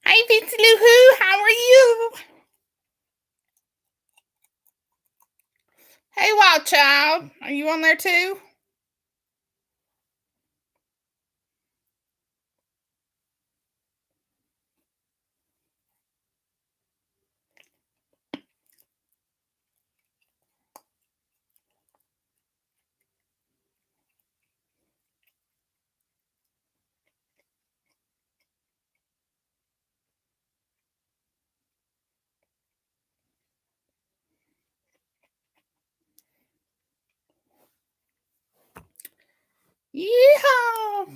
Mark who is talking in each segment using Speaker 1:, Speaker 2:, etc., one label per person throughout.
Speaker 1: Hey, Vincy Lou Who, how are you? Hey, Wild Child, are you on there too? Yeehaw!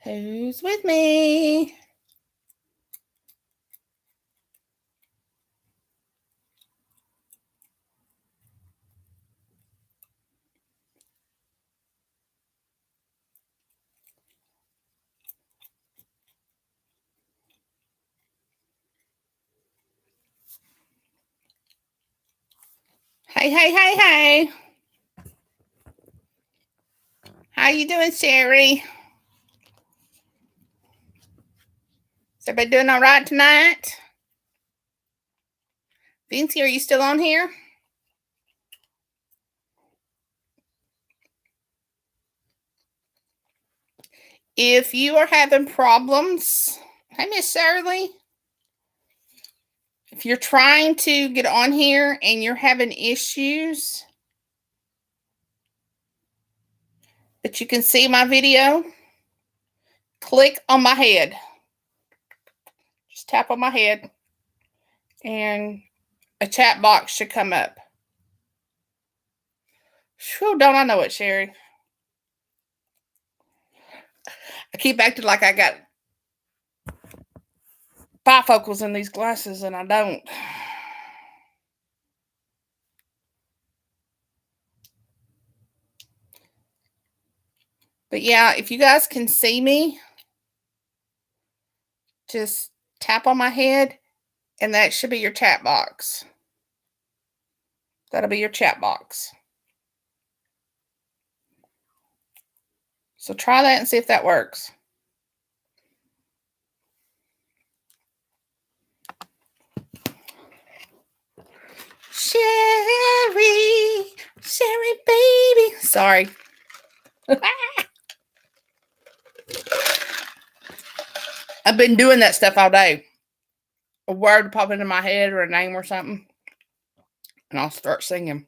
Speaker 1: Who's with me? Hey, hey, hey, hey. How you doing, Sherry? Is everybody doing all right tonight? Vincy, are you still on here? If you are having problems, hey, Miss Shirley. If you're trying to get on here and you're having issues, but you can see my video, click on my head. Just tap on my head and a chat box should come up. Whew, don't I know it, Sherry? I keep acting like I got bifocals in these glasses and I don't. But yeah, if you guys can see me, just tap on my head and that should be your chat box. That'll be your chat box. So try that and see if that works. Sherry, Sherry baby. Sorry. I've been doing that stuff all day. A word pop into my head or a name or something, and I'll start singing.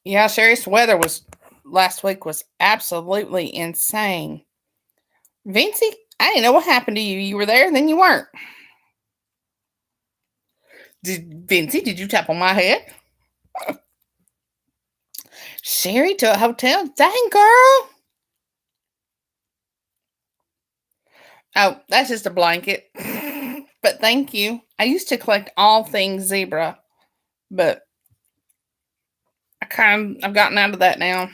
Speaker 1: Yeah, serious weather was last week was absolutely insane. Vincy, I didn't know what happened to you. You were there, then you weren't. Vincy, did you tap on my head? Sherry to a hotel? Dang, girl. Oh, that's just a blanket. But thank you. I used to collect all things zebra, but I've gotten out of that now.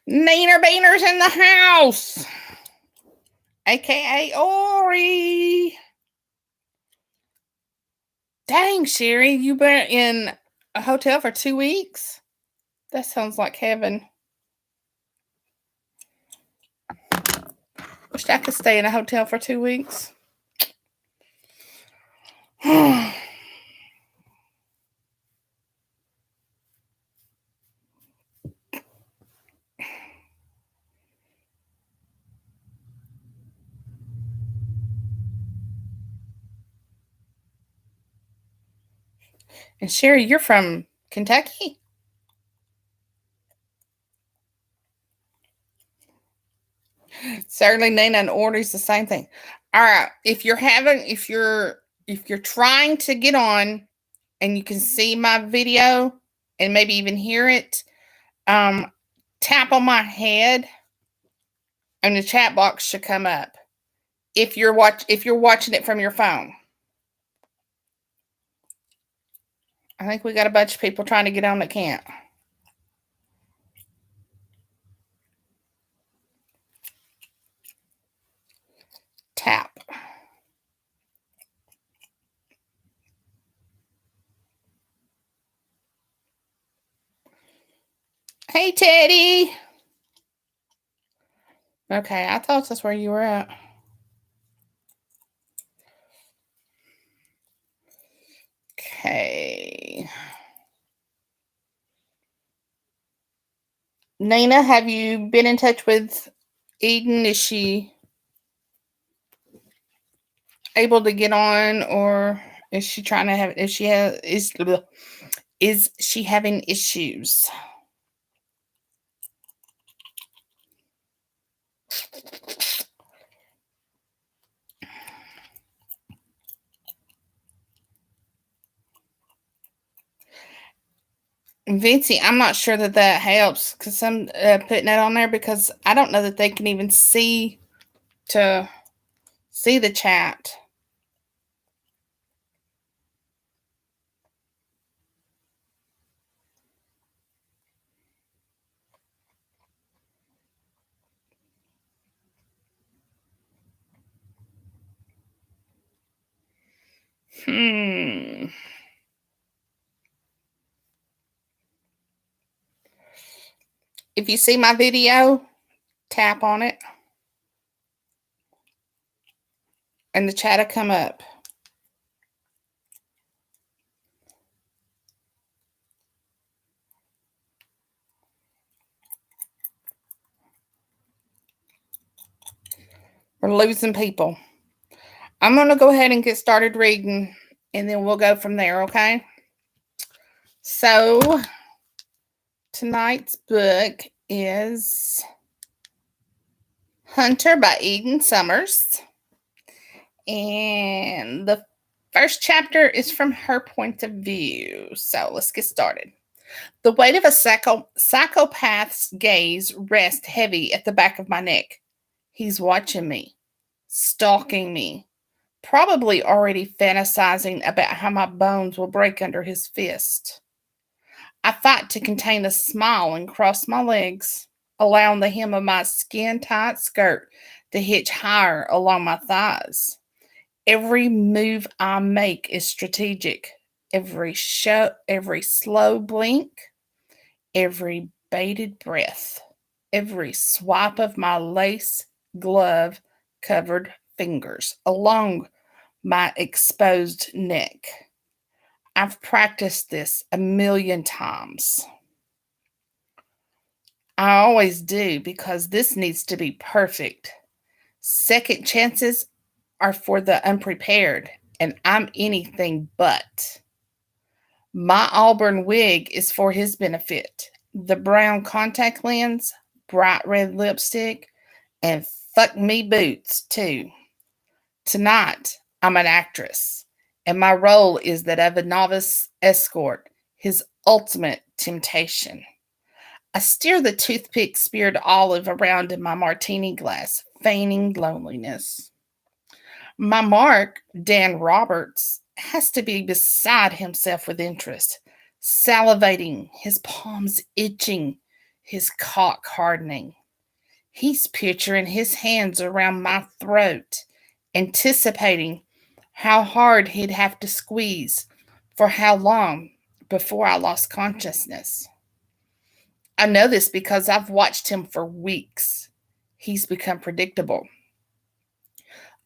Speaker 1: Neener Beaner's in the house, aka Ori. Dang, Sherry, you been in a hotel for 2 weeks? That sounds like heaven. Wish I could stay in a hotel for 2 weeks. And Sherry, you're from Kentucky? Certainly Nina and Orly's the same thing. All right. If you're trying to get on and you can see my video and maybe even hear it, tap on my head and the chat box should come up. If you're watching it from your phone. I think we got a bunch of people trying to get on that can't. Tap. Hey, Teddy. Okay, I thought that's where you were at. Okay. Nina, have you been in touch with Eden? Is she able to get on, or is she trying to have? Is she having issues? Vincy, I'm not sure that helps because I'm putting that on there because I don't know that they can even see the chat. If you see my video, tap on it and the chat will come up. We're losing people. I'm going to go ahead and get started reading, and then we'll go from there, okay? So, tonight's book is Hunter by Eden Summers. And the first chapter is from her point of view. So, let's get started. The weight of a psychopath's gaze rests heavy at the back of my neck. He's watching me, stalking me, probably already fantasizing about how my bones will break under his fist. I fight to contain a smile and cross my legs, allowing the hem of my skin-tight skirt to hitch higher along my thighs. Every move I make is strategic. Every slow blink, every bated breath, every swipe of my lace glove covered fingers along my exposed neck. I've practiced this a million times. I always do because this needs to be perfect. Second chances are for the unprepared, and I'm anything but. My auburn wig is for his benefit. The brown contact lens, bright red lipstick, and fuck me boots, too. Tonight, I'm an actress, and my role is that of a novice escort, his ultimate temptation. I steer the toothpick speared olive around in my martini glass, feigning loneliness. My mark, Dan Roberts, has to be beside himself with interest, salivating, his palms itching, his cock hardening. He's picturing his hands around my throat, anticipating how hard he'd have to squeeze for how long before I lost consciousness. I know this because I've watched him for weeks. He's become predictable.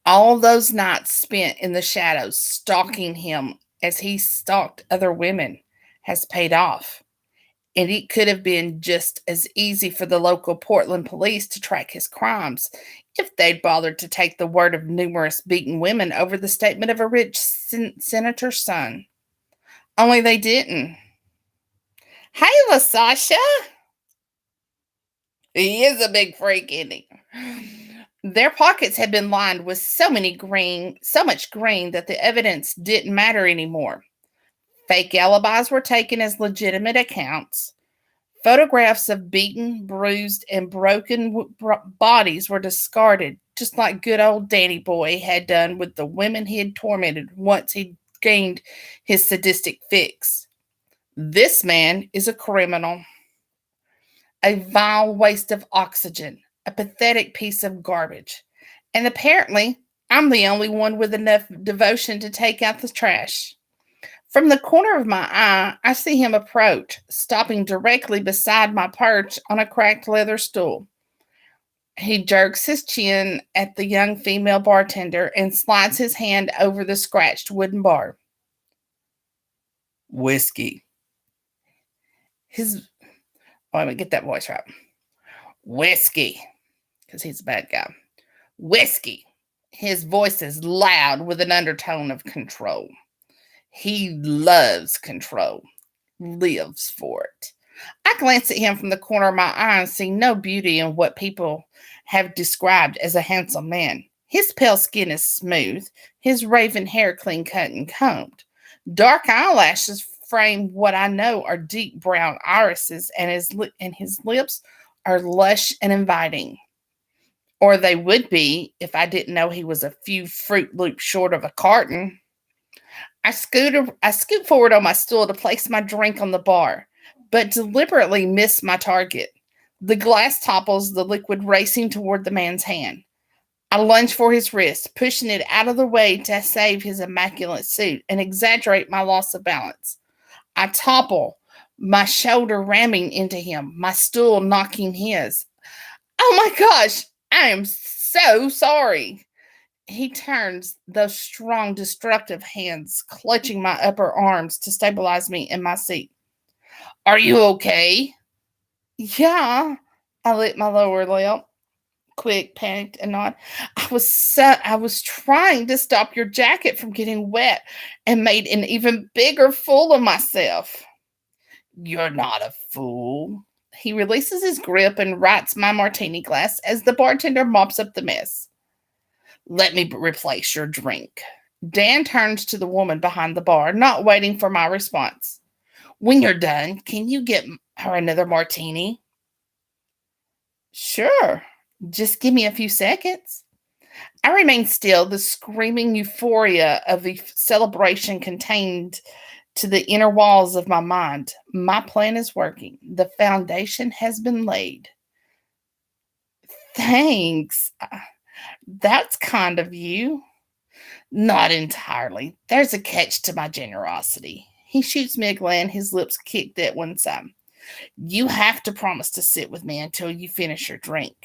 Speaker 1: All those nights spent in the shadows stalking him as he stalked other women has paid off. And it could have been just as easy for the local Portland police to track his crimes if they'd bothered to take the word of numerous beaten women over the statement of a rich senator's son. Only they didn't. Hey, LaSasha. He is a big freak, isn't he? Their pockets had been lined with so much green that the evidence didn't matter anymore. Fake alibis were taken as legitimate accounts. Photographs of beaten, bruised, and broken bodies were discarded, just like good old Danny Boy had done with the women he had tormented once he'd gained his sadistic fix. This man is a criminal, a vile waste of oxygen, a pathetic piece of garbage. And apparently, I'm the only one with enough devotion to take out the trash. From the corner of my eye, I see him approach, stopping directly beside my perch on a cracked leather stool. He jerks his chin at the young female bartender and slides his hand over the scratched wooden bar. Whiskey. Let me get that voice right. Whiskey, because he's a bad guy. Whiskey. His voice is loud with an undertone of control. He loves control, lives for it. I glance at him from the corner of my eye and see no beauty in what people have described as a handsome man. His pale skin is smooth, his raven hair clean cut and combed. Dark eyelashes frame what I know are deep brown irises, and his lips are lush and inviting. Or they would be if I didn't know he was a few Fruit Loops short of a carton. I scoot forward on my stool to place my drink on the bar, but deliberately miss my target. The glass topples, the liquid racing toward the man's hand. I lunge for his wrist, pushing it out of the way to save his immaculate suit and exaggerate my loss of balance. I topple, my shoulder ramming into him, my stool knocking his. Oh my gosh, I am so sorry. He turns, those strong, destructive hands clutching my upper arms to stabilize me in my seat. Are you okay? Yeah. I licked my lower lip, quick, panicked, and nod. I was trying to stop your jacket from getting wet and made an even bigger fool of myself. You're not a fool. He releases his grip and rights my martini glass as the bartender mops up the mess. Let me replace your drink. Dan turns to the woman behind the bar, not waiting for my response. When you're done, can you get her another martini? Sure. Just give me a few seconds. I remain still, the screaming euphoria of the celebration contained to the inner walls of my mind. My plan is working. The foundation has been laid. Thanks. That's kind of you. Not entirely. There's a catch to my generosity. He shoots me a glance, his lips kicked at one side. You have to promise to sit with me until you finish your drink.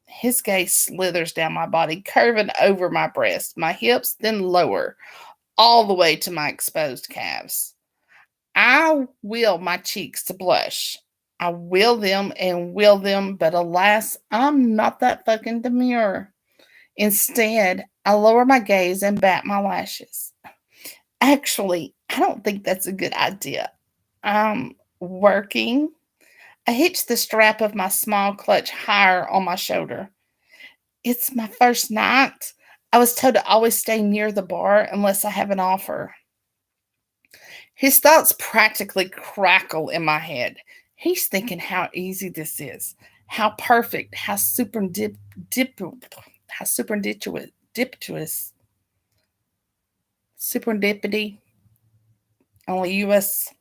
Speaker 1: His gaze slithers down my body, curving over my breast, my hips, then lower, all the way to my exposed calves. I will my cheeks to blush. I will them and will them, but alas, I'm not that fucking demure. Instead, I lower my gaze and bat my lashes. Actually, I don't think that's a good idea. I'm working. I hitch the strap of my small clutch higher on my shoulder. It's my first night. I was told to always stay near the bar unless I have an offer. His thoughts practically crackle in my head. He's thinking how easy this is, how perfect, how serendipity, only US.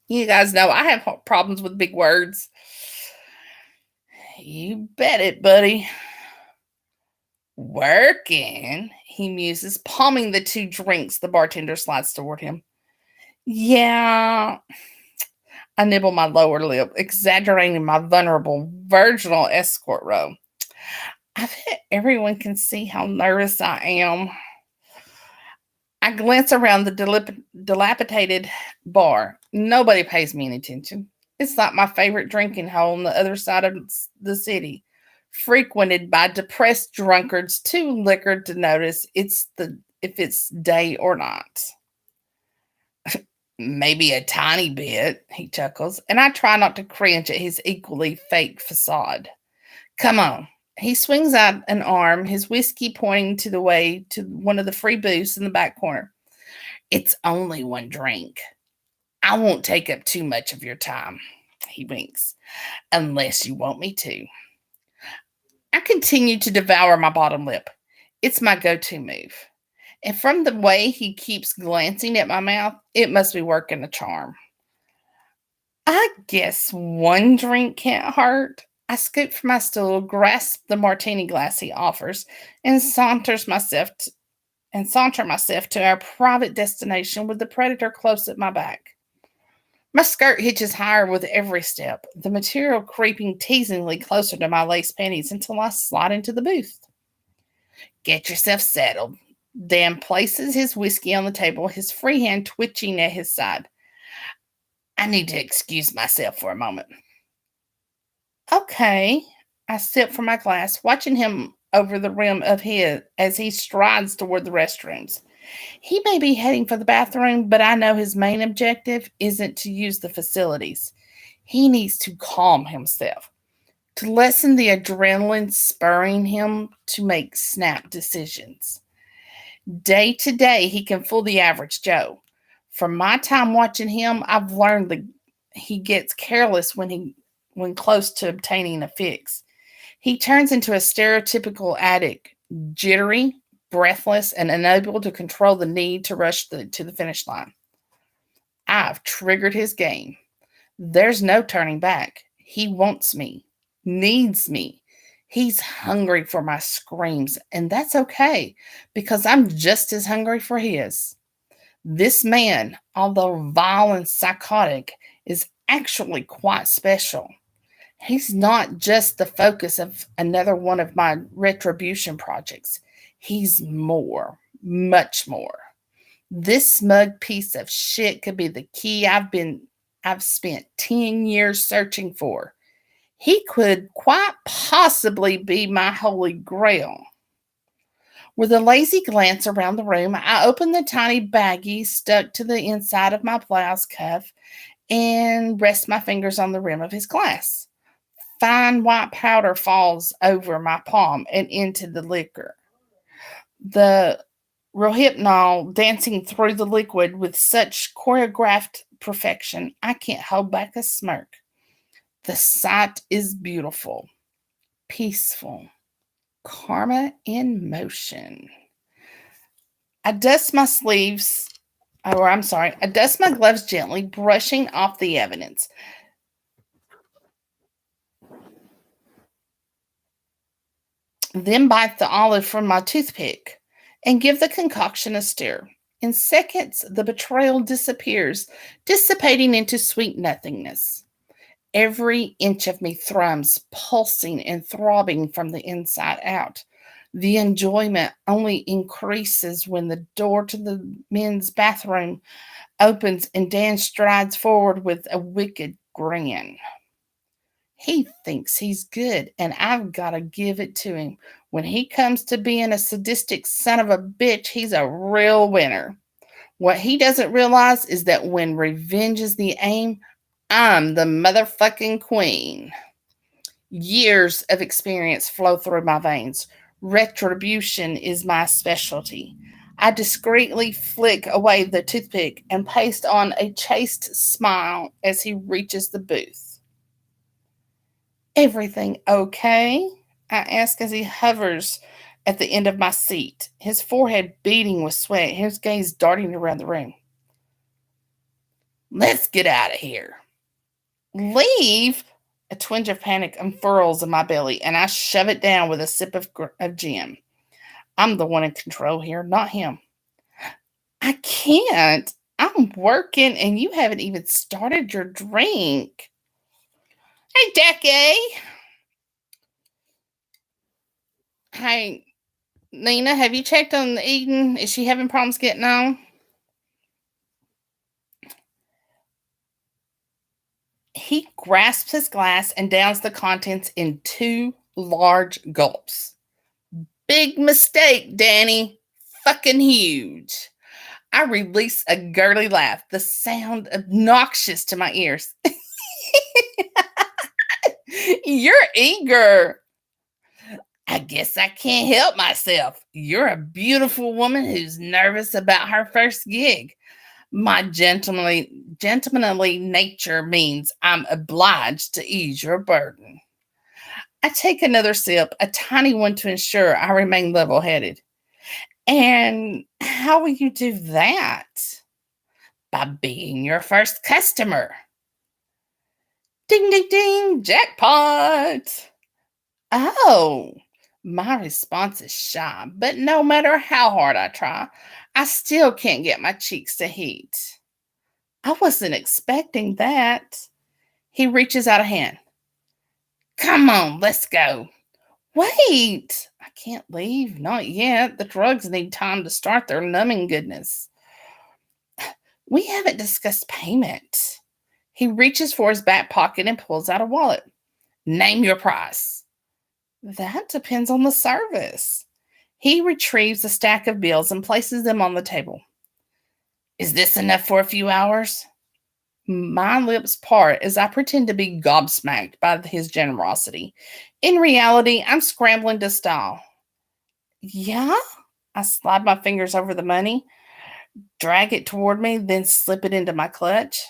Speaker 1: You guys know I have problems with big words. You bet it, buddy. Working, he muses, palming the two drinks the bartender slides toward him. Yeah. I nibble my lower lip, exaggerating my vulnerable, virginal escort role. I bet everyone can see how nervous I am. I glance around the dilapidated bar. Nobody pays me any attention. It's like my favorite drinking hole on the other side of the city, frequented by depressed drunkards too liquored to notice if it's day or not. Maybe a tiny bit, he chuckles, and I try not to cringe at his equally fake facade. Come on. He swings out an arm, his whiskey pointing to the way to one of the free booths in the back corner. It's only one drink. I won't take up too much of your time, he winks, unless you want me to. I continue to devour my bottom lip. It's my go to move. And from the way he keeps glancing at my mouth, it must be working a charm. I guess one drink can't hurt. I scoop from my stool, grasp the martini glass he offers, and saunter myself to our private destination with the predator close at my back. My skirt hitches higher with every step, the material creeping teasingly closer to my lace panties until I slide into the booth. Get yourself settled. Dan places his whiskey on the table, his free hand twitching at his side. I need to excuse myself for a moment. Okay. I sip from my glass, watching him over the rim of his as he strides toward the restrooms. He may be heading for the bathroom, but I know his main objective isn't to use the facilities. He needs to calm himself, to lessen the adrenaline spurring him to make snap decisions. Day to day, he can fool the average Joe. From my time watching him, I've learned that he gets careless when close to obtaining a fix. He turns into a stereotypical addict, jittery, breathless, and unable to control the need to rush to the finish line. I've triggered his game. There's no turning back. He wants me, needs me. He's hungry for my screams, and that's okay because I'm just as hungry for his. This man, although vile and psychotic, is actually quite special. He's not just the focus of another one of my retribution projects. He's more, much more. This smug piece of shit could be the key I've spent 10 years searching for. He could quite possibly be my holy grail. With a lazy glance around the room, I open the tiny baggie stuck to the inside of my blouse cuff and rest my fingers on the rim of his glass. Fine white powder falls over my palm and into the liquor. The rohypnol dancing through the liquid with such choreographed perfection, I can't hold back a smirk. The sight is beautiful, peaceful, karma in motion. I dust my gloves gently, brushing off the evidence. Then bite the olive from my toothpick and give the concoction a stir. In seconds, the betrayal disappears, dissipating into sweet nothingness. Every inch of me thrums, pulsing and throbbing from the inside out. The enjoyment only increases when the door to the men's bathroom opens and Dan strides forward with a wicked grin. He thinks he's good, and I've got to give it to him. When he comes to being a sadistic son of a bitch, he's a real winner. What he doesn't realize is that when revenge is the aim, I'm the motherfucking queen. Years of experience flow through my veins. Retribution is my specialty. I discreetly flick away the toothpick and paste on a chaste smile as he reaches the booth. Everything okay? I ask as he hovers at the end of my seat, his forehead beating with sweat, his gaze darting around the room. Let's get out of here. Leave? A twinge of panic unfurls in my belly, and I shove it down with a sip of gin. I'm the one in control here, not him. I can't. I'm working, and you haven't even started your drink. Hey, Jackie. Hey, Nina, have you checked on Eden? Is she having problems getting on? He grasps his glass and downs the contents in 2 large gulps. Big mistake, Danny. Fucking huge. I release a gurgly laugh, the sound obnoxious to my ears. You're eager. I guess I can't help myself. You're a beautiful woman who's nervous about her first gig. My gentlemanly nature means I'm obliged to ease your burden. I take another sip, a tiny one to ensure I remain level headed. And how will you do that? By being your first customer. Ding, ding, ding, jackpot. Oh, my response is shy, but no matter how hard I try, I still can't get my cheeks to heat. I wasn't expecting that. He reaches out a hand. Come on, let's go. Wait, I can't leave. Not yet. The drugs need time to start their numbing goodness. We haven't discussed payment. He reaches for his back pocket and pulls out a wallet. Name your price. That depends on the service. He retrieves a stack of bills and places them on the table. Is this enough for a few hours? My lips part as I pretend to be gobsmacked by his generosity. In reality, I'm scrambling to style. Yeah? I slide my fingers over the money, drag it toward me, then slip it into my clutch.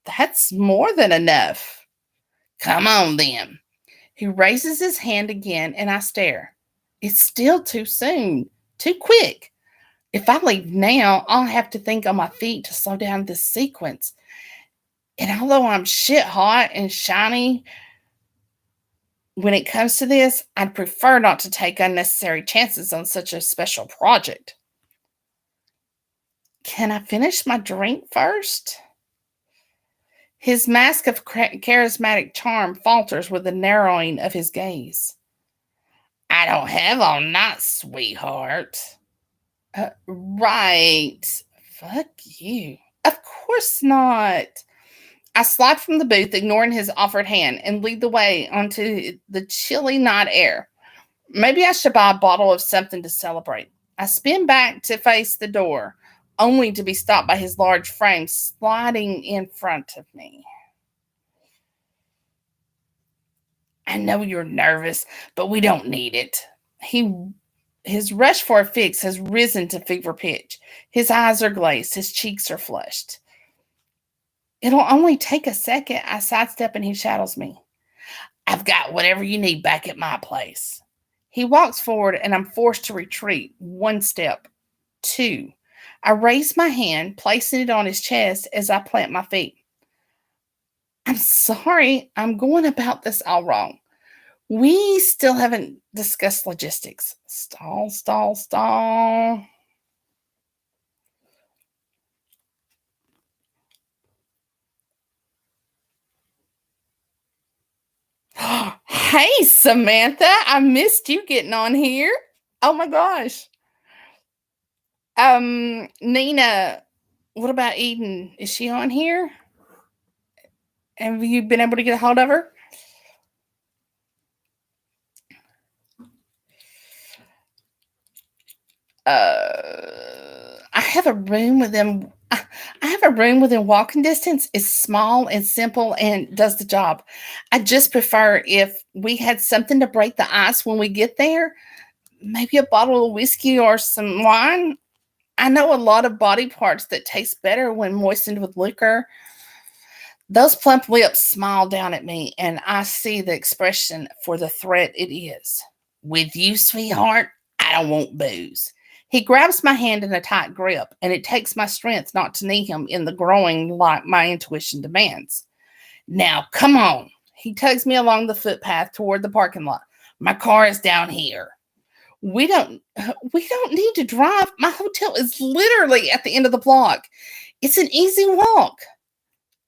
Speaker 1: That's more than enough. Come on, then. He raises his hand again, and I stare. It's still too soon, too quick. If I leave now, I'll have to think on my feet to slow down this sequence. And although I'm shit hot and shiny when it comes to this, I'd prefer not to take unnecessary chances on such a special project. Can I finish my drink first? His mask of charismatic charm falters with the narrowing of his gaze. I don't have all night, sweetheart. Right. Fuck you. Of course not. I slide from the booth, ignoring his offered hand, and lead the way onto the chilly night air. Maybe I should buy a bottle of something to celebrate. I spin back to face the door, only to be stopped by his large frame sliding in front of me. I know you're nervous, but we don't need it. His rush for a fix has risen to fever pitch. His eyes are glazed, his cheeks are flushed. It'll only take a second. I sidestep and he shadows me. I've got whatever you need back at my place. He walks forward and I'm forced to retreat. One step. Two. I raise my hand, placing it on his chest as I plant my feet. I'm sorry, I'm going about this all wrong. We still haven't discussed logistics. Stall, stall, stall. Hey, Samantha, I missed you getting on here. Oh my gosh. Nina, what about Eden? Is she on here? Have you been able to get a hold of her? I have a room within I have a room within walking distance. It's small and simple and does the job. I just prefer if we had something to break the ice when we get there. Maybe a bottle of whiskey or some wine. I know a lot of body parts that taste better when moistened with liquor. Those plump lips smile down at me, and I see the expression for the threat it is. With you, sweetheart, I don't want booze. He grabs my hand in a tight grip, and it takes my strength not to knee him in the groin like my intuition demands. Now, come on. He tugs me along the footpath toward the parking lot. My car is down here. We don't need to drive. My hotel is literally at the end of the block. It's an easy walk.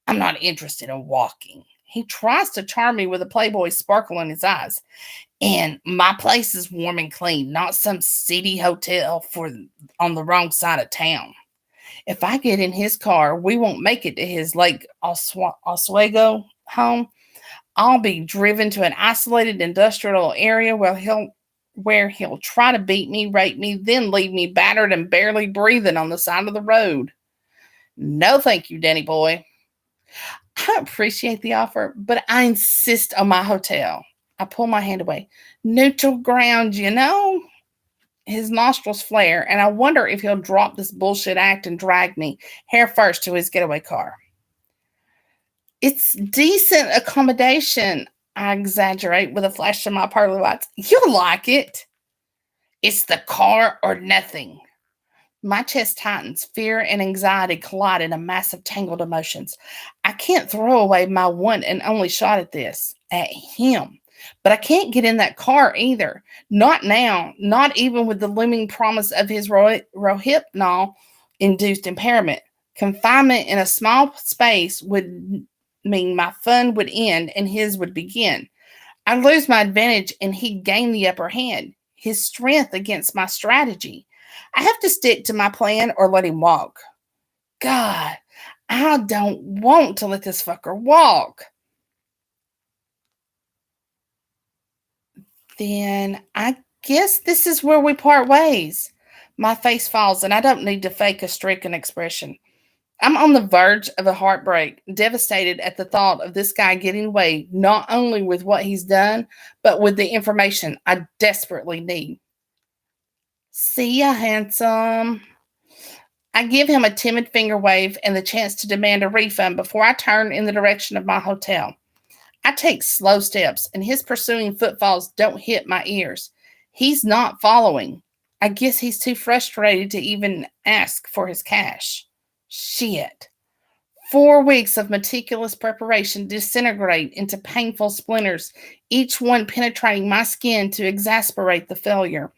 Speaker 1: I'm not interested in walking. He tries to charm me with a Playboy sparkle in his eyes. And my place is warm and clean, not some seedy hotel on the wrong side of town. If I get in his car, we won't make it to his Lake Oswego home. I'll be driven to an isolated industrial area where he'll where he'll try to beat me, rape me, then leave me battered and barely breathing on the side of the road. No, thank you, Danny boy. I appreciate the offer, but I insist on my hotel. I pull my hand away. Neutral ground, you know? His nostrils flare, and I wonder if he'll drop this bullshit act and drag me hair first to his getaway car. It's decent accommodation, I exaggerate with a flash of my pearly whites. You'll like it. It's the car or nothing. My chest tightens. Fear and anxiety collide in a mass of tangled emotions. I can't throw away my one and only shot at this, at him. But I can't get in that car either. Not now, not even with the looming promise of his Rohypnol-induced impairment. Confinement in a small space would mean my fun would end and his would begin. I'd lose my advantage and he'd gain the upper hand, his strength against my strategy. I have to stick to my plan or let him walk. God, I don't want to let this fucker walk. Then I guess this is where we part ways. My face falls and I don't need to fake a stricken expression. I'm on the verge of a heartbreak, devastated at the thought of this guy getting away, not only with what he's done, but with the information I desperately need. See ya, handsome. I give him a timid finger wave and the chance to demand a refund before I turn in the direction of my hotel. I take slow steps, and his pursuing footfalls don't hit my ears. He's not following. I guess he's too frustrated to even ask for his cash. Shit. 4 weeks of meticulous preparation disintegrate into painful splinters, each one penetrating my skin to exasperate the failure.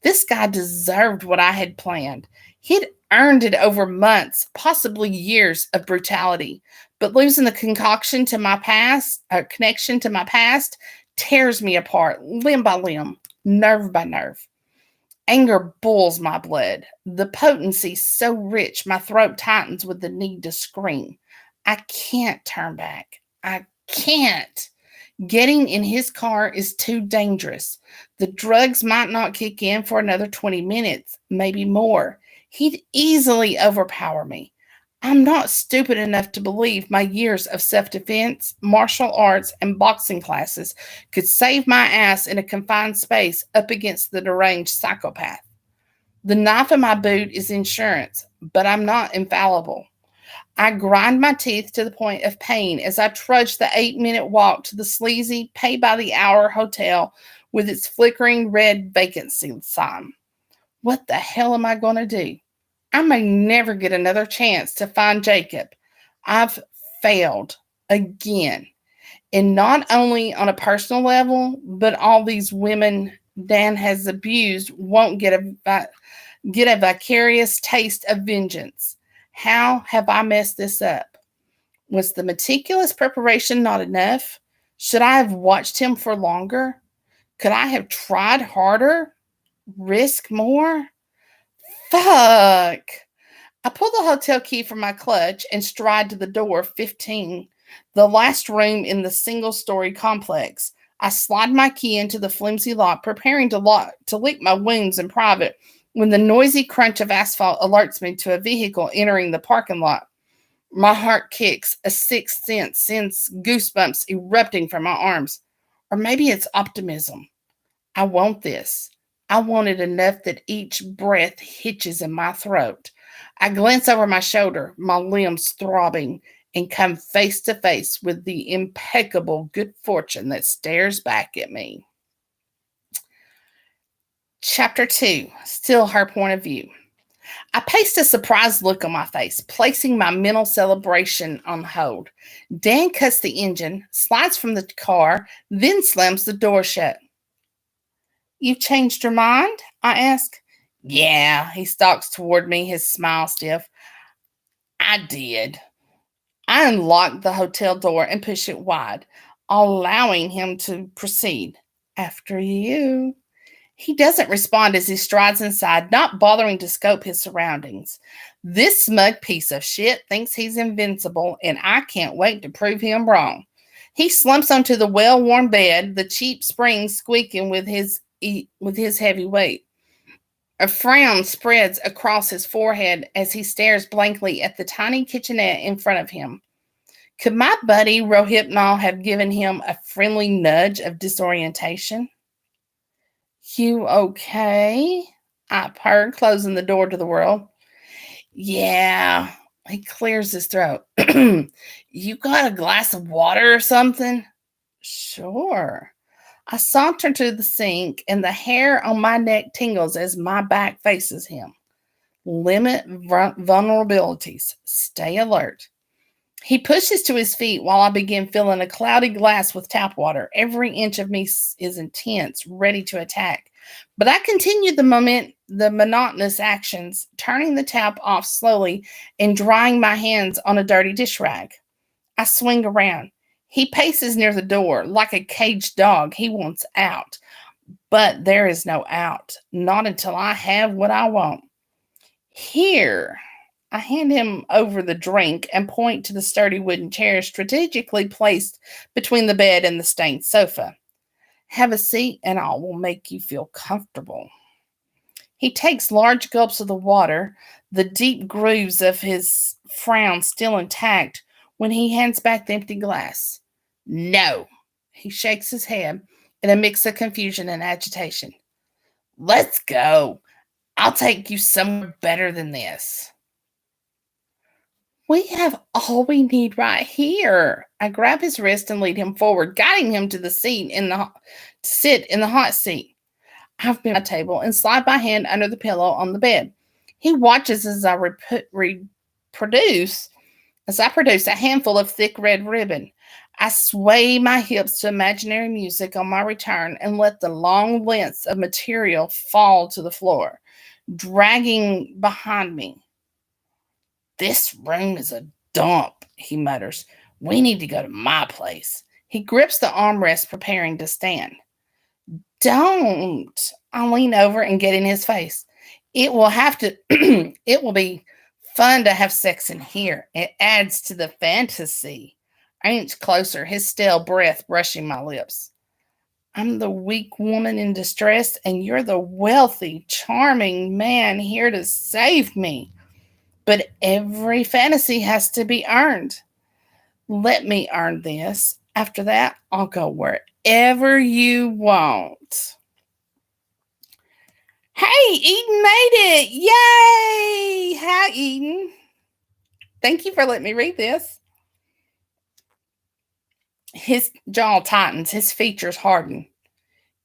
Speaker 1: This guy deserved what I had planned. He'd earned it over months, possibly years of brutality. But losing the connection to my past tears me apart, limb by limb, nerve by nerve. Anger boils my blood. The potency so rich, my throat tightens with the need to scream. I can't turn back. I can't. Getting in his car is too dangerous. The drugs might not kick in for another 20 minutes, maybe more. He'd easily overpower me. I'm not stupid enough to believe my years of self-defense, martial arts, and boxing classes could save my ass in a confined space up against the deranged psychopath. The knife in my boot is insurance, but I'm not infallible. I grind my teeth to the point of pain as I trudge the 8-minute walk to the sleazy, pay-by-the-hour hotel with its flickering red vacancy sign. What the hell am I going to do? I may never get another chance to find Jacob. I've failed again. And not only on a personal level, but all these women Dan has abused won't get a vicarious taste of vengeance. How have I messed this up? Was the meticulous preparation not enough? Should I have watched him for longer? Could I have tried harder? Risk more? Fuck. I pull the hotel key from my clutch and stride to the door 15, the last room in the single-story complex. I slide my key into the flimsy lock, preparing to lick my wounds in private, when the noisy crunch of asphalt alerts me to a vehicle entering the parking lot. My heart kicks, a sixth sense sends goosebumps erupting from my arms. Or maybe it's optimism. I want this. I want it enough that each breath hitches in my throat. I glance over my shoulder, my limbs throbbing, and come face to face with the impeccable good fortune that stares back at me. Chapter 2, still her point of view. I paste a surprised look on my face, placing my mental celebration on hold. Dan cuts the engine, slides from the car, then slams the door shut. You changed your mind? I ask. Yeah, he stalks toward me, his smile stiff. I did. I unlock the hotel door and push it wide, allowing him to proceed. After you. He doesn't respond as he strides inside, not bothering to scope his surroundings. This smug piece of shit thinks he's invincible, and I can't wait to prove him wrong. He slumps onto the well-worn bed, the cheap springs squeaking with his with his heavy weight. A frown spreads across his forehead as he stares blankly at the tiny kitchenette in front of him. Could my buddy Rohypnol have given him a friendly nudge of disorientation? You okay? I purred, closing the door to the world. Yeah, he clears his throat. You got a glass of water or something? Sure. I saunter to the sink, and the hair on my neck tingles as my back faces him. Limit vulnerabilities. Stay alert. He pushes to his feet while I begin filling a cloudy glass with tap water. Every inch of me is intense, ready to attack. But I continue the monotonous actions, turning the tap off slowly and drying my hands on a dirty dish rag. I swing around. He paces near the door like a caged dog. He wants out. But there is no out. Not until I have what I want. Here. I hand him over the drink and point to the sturdy wooden chair strategically placed between the bed and the stained sofa. Have a seat and I will make you feel comfortable. He takes large gulps of the water, the deep grooves of his frown still intact, when he hands back the empty glass. No. He shakes his head in a mix of confusion and agitation. Let's go. I'll take you somewhere better than this. We have all we need right here. I grab his wrist and lead him forward, guiding him to the seat to sit in the hot seat. I've been at my table and slide my hand under the pillow on the bed. He watches as I produce a handful of thick red ribbon. I sway my hips to imaginary music on my return and let the long lengths of material fall to the floor, dragging behind me. This room is a dump, he mutters. We need to go to my place. He grips the armrest, preparing to stand. Don't. I lean over and get in his face. It will be fun to have sex in here. It adds to the fantasy. I inch closer, his stale breath brushing my lips. I'm the weak woman in distress, and you're the wealthy, charming man here to save me. But every fantasy has to be earned. Let me earn this. After that, I'll go wherever you want. Hey, Eden made it. Yay! Hi, Eden. Thank you for letting me read this. His jaw tightens, his features harden.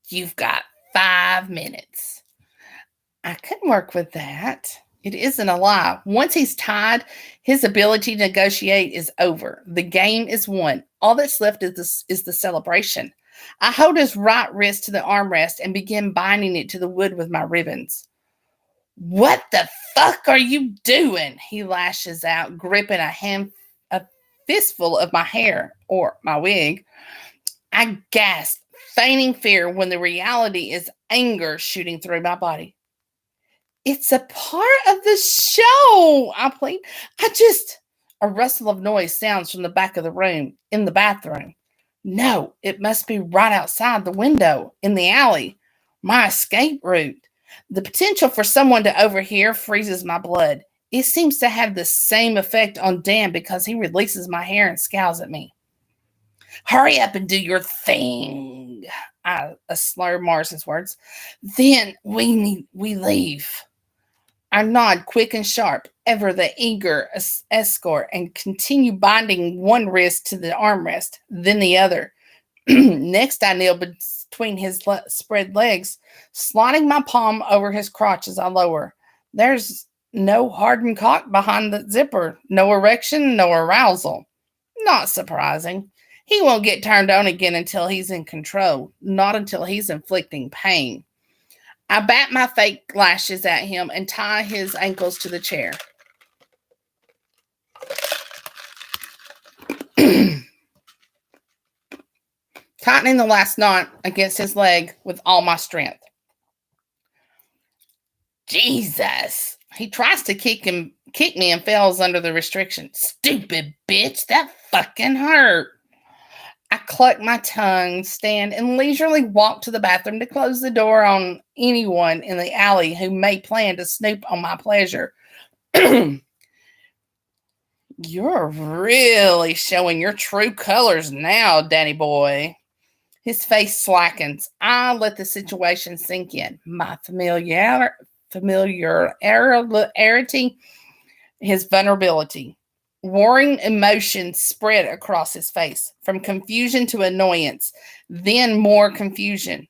Speaker 1: You've got 5 minutes. I can work with that. It isn't a lie. Once he's tied, his ability to negotiate is over. The game is won. All that's left is the celebration. I hold his right wrist to the armrest and begin binding it to the wood with my ribbons. What the fuck are you doing? He lashes out, gripping a fistful of my hair, or my wig. I gasp, feigning fear when the reality is anger shooting through my body. It's a part of the show, I plead. A rustle of noise sounds from the back of the room, in the bathroom. No, it must be right outside the window, in the alley. My escape route. The potential for someone to overhear freezes my blood. It seems to have the same effect on Dan because he releases my hair and scowls at me. Hurry up and do your thing. I slur Morrison's words. Then we leave. I nod quick and sharp, ever the eager escort, and continue binding one wrist to the armrest, then the other. Next, I kneel between his spread legs, sliding my palm over his crotch as I lower. There's no hardened cock behind the zipper, no erection, no arousal. Not surprising. He won't get turned on again until he's in control, not until he's inflicting pain. I bat my fake lashes at him and tie his ankles to the chair. Tightening the last knot against his leg with all my strength. Jesus! He tries to kick me and falls under the restriction. Stupid bitch, that fucking hurt. I cluck my tongue, stand, and leisurely walk to the bathroom to close the door on anyone in the alley who may plan to snoop on my pleasure. You're really showing your true colors now, Danny boy. His face slackens. I let the situation sink in. My familiarity, his vulnerability. Warring emotions spread across his face, from confusion to annoyance, then more confusion.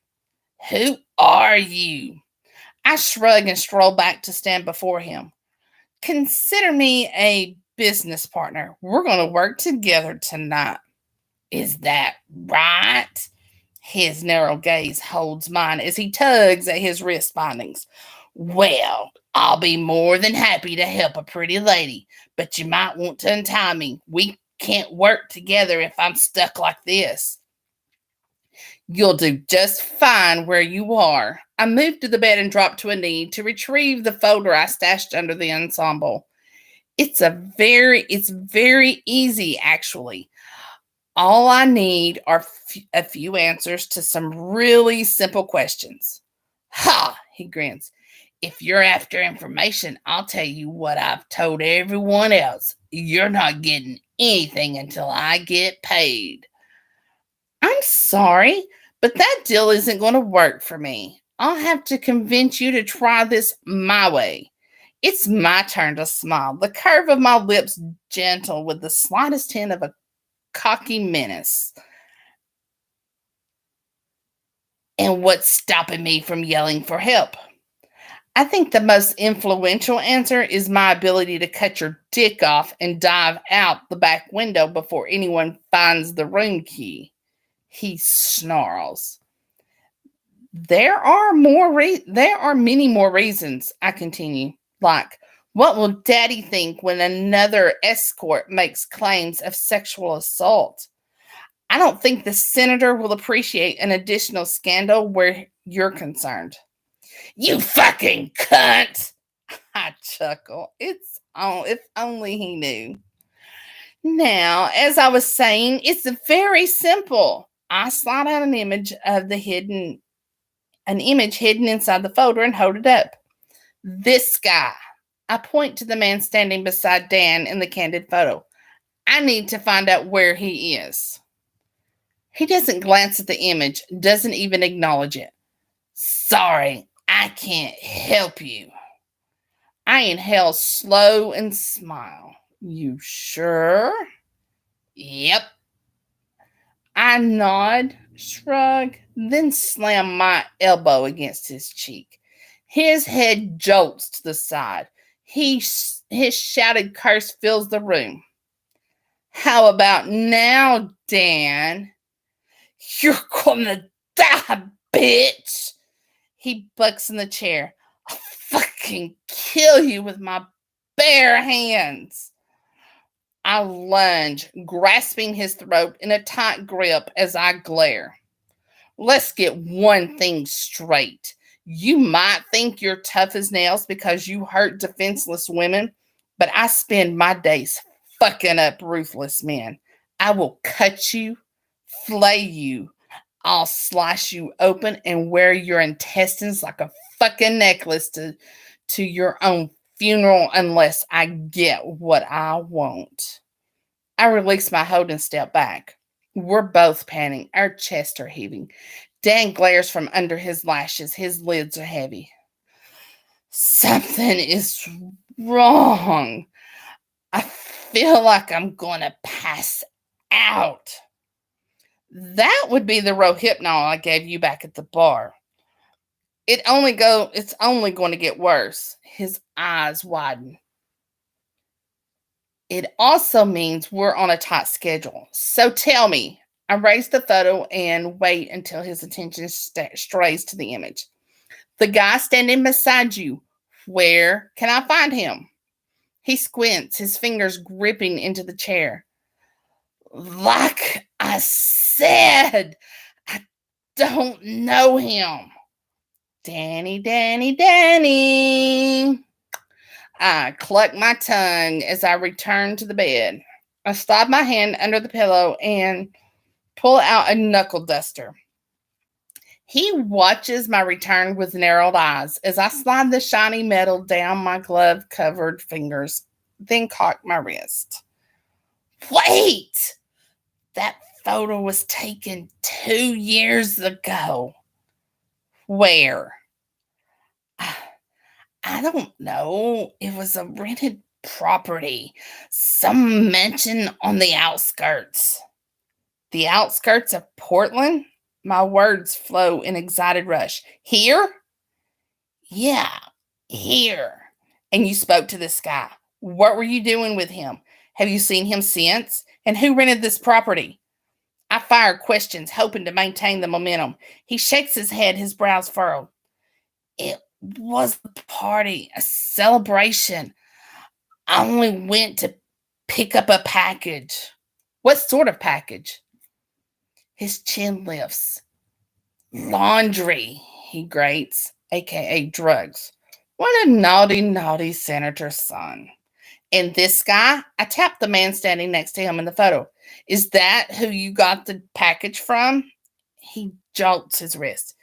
Speaker 1: Who are you? I shrug and stroll back to stand before him. Consider me a business partner. We're going to work together tonight. Is that right? His narrow gaze holds mine as he tugs at his wrist bindings. Well, I'll be more than happy to help a pretty lady, but you might want to untie me. We can't work together if I'm stuck like this. You'll do just fine where you are. I moved to the bed and dropped to a knee to retrieve the folder I stashed under the ensemble. It's very easy, actually. All I need are a few answers to some really simple questions. Ha! He grins. If you're after information, I'll tell you what I've told everyone else. You're not getting anything until I get paid. I'm sorry, but that deal isn't going to work for me. I'll have to convince you to try this my way. It's my turn to smile, the curve of my lips gentle with the slightest hint of a cocky menace. And what's stopping me from yelling for help? I think the most influential answer is my ability to cut your dick off and dive out the back window before anyone finds the room key. He snarls. There are many more reasons, I continue. Like, what will Daddy think when another escort makes claims of sexual assault? I don't think the senator will appreciate an additional scandal where you're concerned. You fucking cunt! I chuckle. If only he knew. Now, as I was saying, it's very simple. I slide out an image hidden inside the folder and hold it up. This guy. I point to the man standing beside Dan in the candid photo. I need to find out where he is. He doesn't glance at the image, doesn't even acknowledge it. Sorry, I can't help you. I inhale slow and smile. You sure? Yep. I nod, shrug, then slam my elbow against his cheek. His head jolts to the side. His shouted curse fills the room. How about now, Dan? You're gonna die, bitch! He bucks in the chair. I'll fucking kill you with my bare hands. I lunge, grasping his throat in a tight grip as I glare. Let's get one thing straight. You might think you're tough as nails because you hurt defenseless women, but I spend my days fucking up ruthless men. I will cut you, flay you, I'll slice you open and wear your intestines like a fucking necklace to your own funeral unless I get what I want. I release my hold and step back. We're both panting. Our chests are heaving. Dan glares from under his lashes. His lids are heavy. Something is wrong. I feel like I'm going to pass out. That would be the Rohypnol I gave you back at the bar. It's only going to get worse. His eyes widen. It also means we're on a tight schedule. So tell me. I raise the photo and wait until his attention strays to the image. The guy standing beside you. Where can I find him? He squints, his fingers gripping into the chair. Like I said, I don't know him. Danny. I cluck my tongue as I return to the bed. I slide my hand under the pillow and Pull out a knuckle duster. He watches my return with narrowed eyes as I slide the shiny metal down my glove-covered fingers, then cock my wrist. Wait! That photo was taken 2 years ago. Where? I don't know. It was a rented property. Some mansion on the outskirts. The outskirts of Portland? My words flow in excited rush. Here? Yeah, here. And you spoke to this guy. What were you doing with him? Have you seen him since? And who rented this property? I fire questions, hoping to maintain the momentum. He shakes his head, his brows furrowed. It was a party, a celebration. I only went to pick up a package. What sort of package? His chin lifts. Laundry, he grates, aka drugs. What a naughty, naughty senator's son. And this guy, I tapped the man standing next to him in the photo. Is that who you got the package from? He jolts his wrist.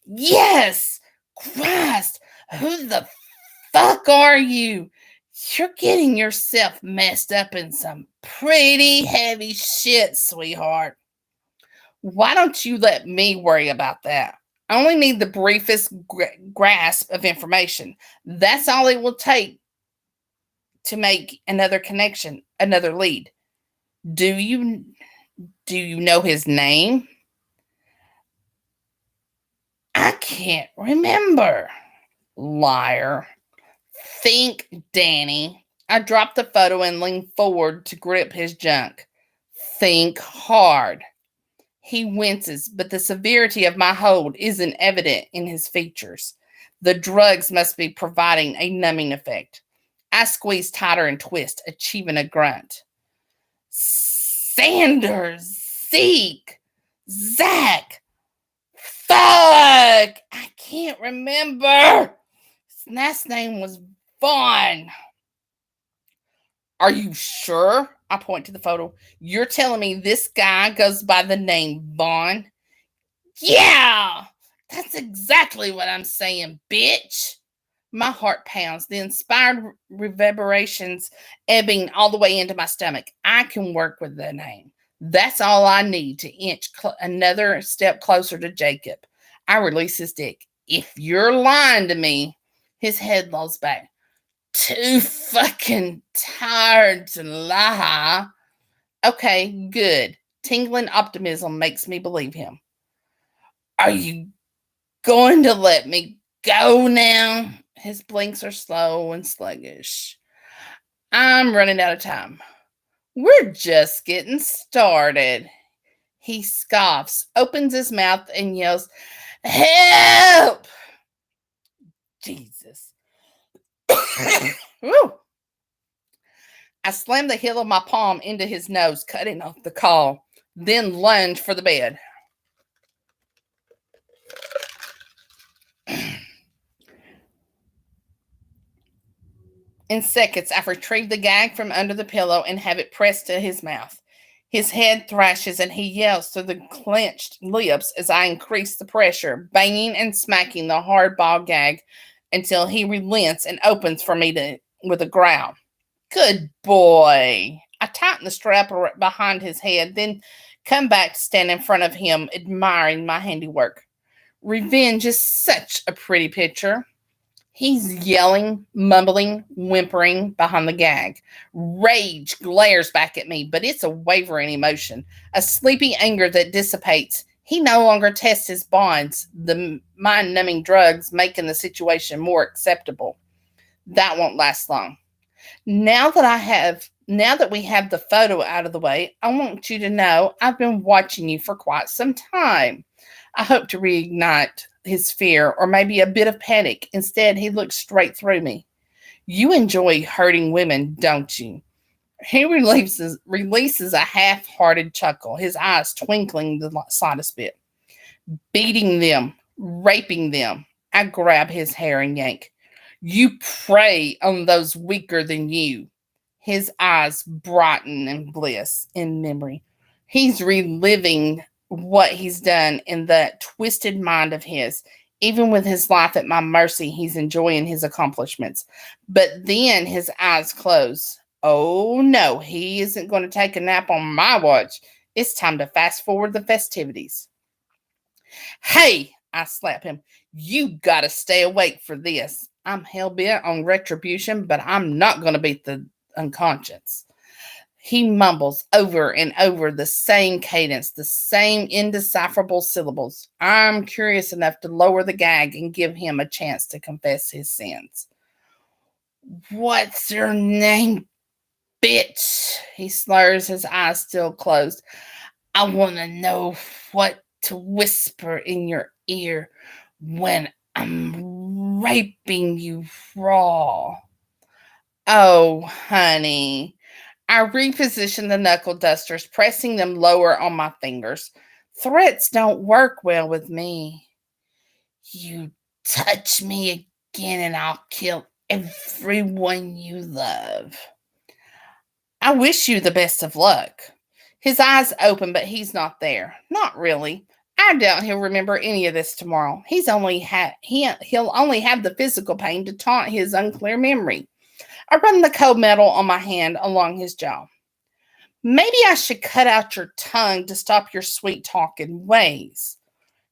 Speaker 1: Yes! Christ! Who the fuck are you? You're getting yourself messed up in some pretty heavy shit, sweetheart. Why don't you let me worry about that? I only need the briefest grasp of information. That's all it will take to make another connection, another lead. Do you know his name? I can't remember. Liar. Think, Danny. I dropped the photo and leaned forward to grip his junk. Think hard. He winces, but the severity of my hold isn't evident in his features. The drugs must be providing a numbing effect. I squeeze tighter and twist, achieving a grunt. Sanders, Zeke, Zach, fuck! I can't remember. His last name was Vaughn. Are you sure? I point to the photo. You're telling me this guy goes by the name Vaughn? Yeah! That's exactly what I'm saying, bitch. My heart pounds, the inspired reverberations ebbing all the way into my stomach. I can work with the name. That's all I need to inch another step closer to Jacob. I release his dick. If you're lying to me, his head lolls back. Too fucking tired to lie. Okay, good. Tingling optimism makes me believe him. Are you going to let me go now? His blinks are slow and sluggish. I'm running out of time. We're just getting started. He scoffs, opens his mouth, and yells, Help! Jesus. Woo. I slammed the heel of my palm into his nose, cutting off the call, then lunged for the bed. In seconds, I retrieve the gag from under the pillow and have it pressed to his mouth. His head thrashes and he yells through the clenched lips as I increase the pressure, banging and smacking the hard-ball gag until he relents and opens for me with a growl. Good boy. I tighten the strap behind his head, then come back to stand in front of him, admiring my handiwork. Revenge is such a pretty picture. He's yelling, mumbling, whimpering behind the gag. Rage glares back at me, but it's a wavering emotion, a sleepy anger that dissipates. He no longer tests his bonds, the mind-numbing drugs making the situation more acceptable. That won't last long. Now that we have the photo out of the way, I want you to know I've been watching you for quite some time. I hope to reignite his fear or maybe a bit of panic. Instead, he looks straight through me. You enjoy hurting women, don't you? He releases a half-hearted chuckle, his eyes twinkling the slightest bit. Beating them, raping them. I grab his hair and yank. You prey on those weaker than you. His eyes brighten in bliss, in memory. He's reliving what he's done in that twisted mind of his. Even with his life at my mercy, he's enjoying his accomplishments. But then his eyes close. Oh no, he isn't going to take a nap on my watch. It's time to fast forward the festivities. Hey, I slap him. You gotta stay awake for this. I'm hell bent on retribution, but I'm not gonna beat the unconscious. He mumbles over and over the same cadence, the same indecipherable syllables. I'm curious enough to lower the gag and give him a chance to confess his sins. What's your name, bitch? He slurs, his eyes still closed. I want to know what to whisper in your ear when I'm raping you raw. Oh, honey. I reposition the knuckle dusters, pressing them lower on my fingers. Threats don't work well with me. You touch me again and I'll kill everyone you love. I wish you the best of luck. His eyes open, but he's not there. Not really. I doubt he'll remember any of this tomorrow. He'll only have the physical pain to taunt his unclear memory. I run the cold metal on my hand along his jaw. Maybe I should cut out your tongue to stop your sweet talking ways.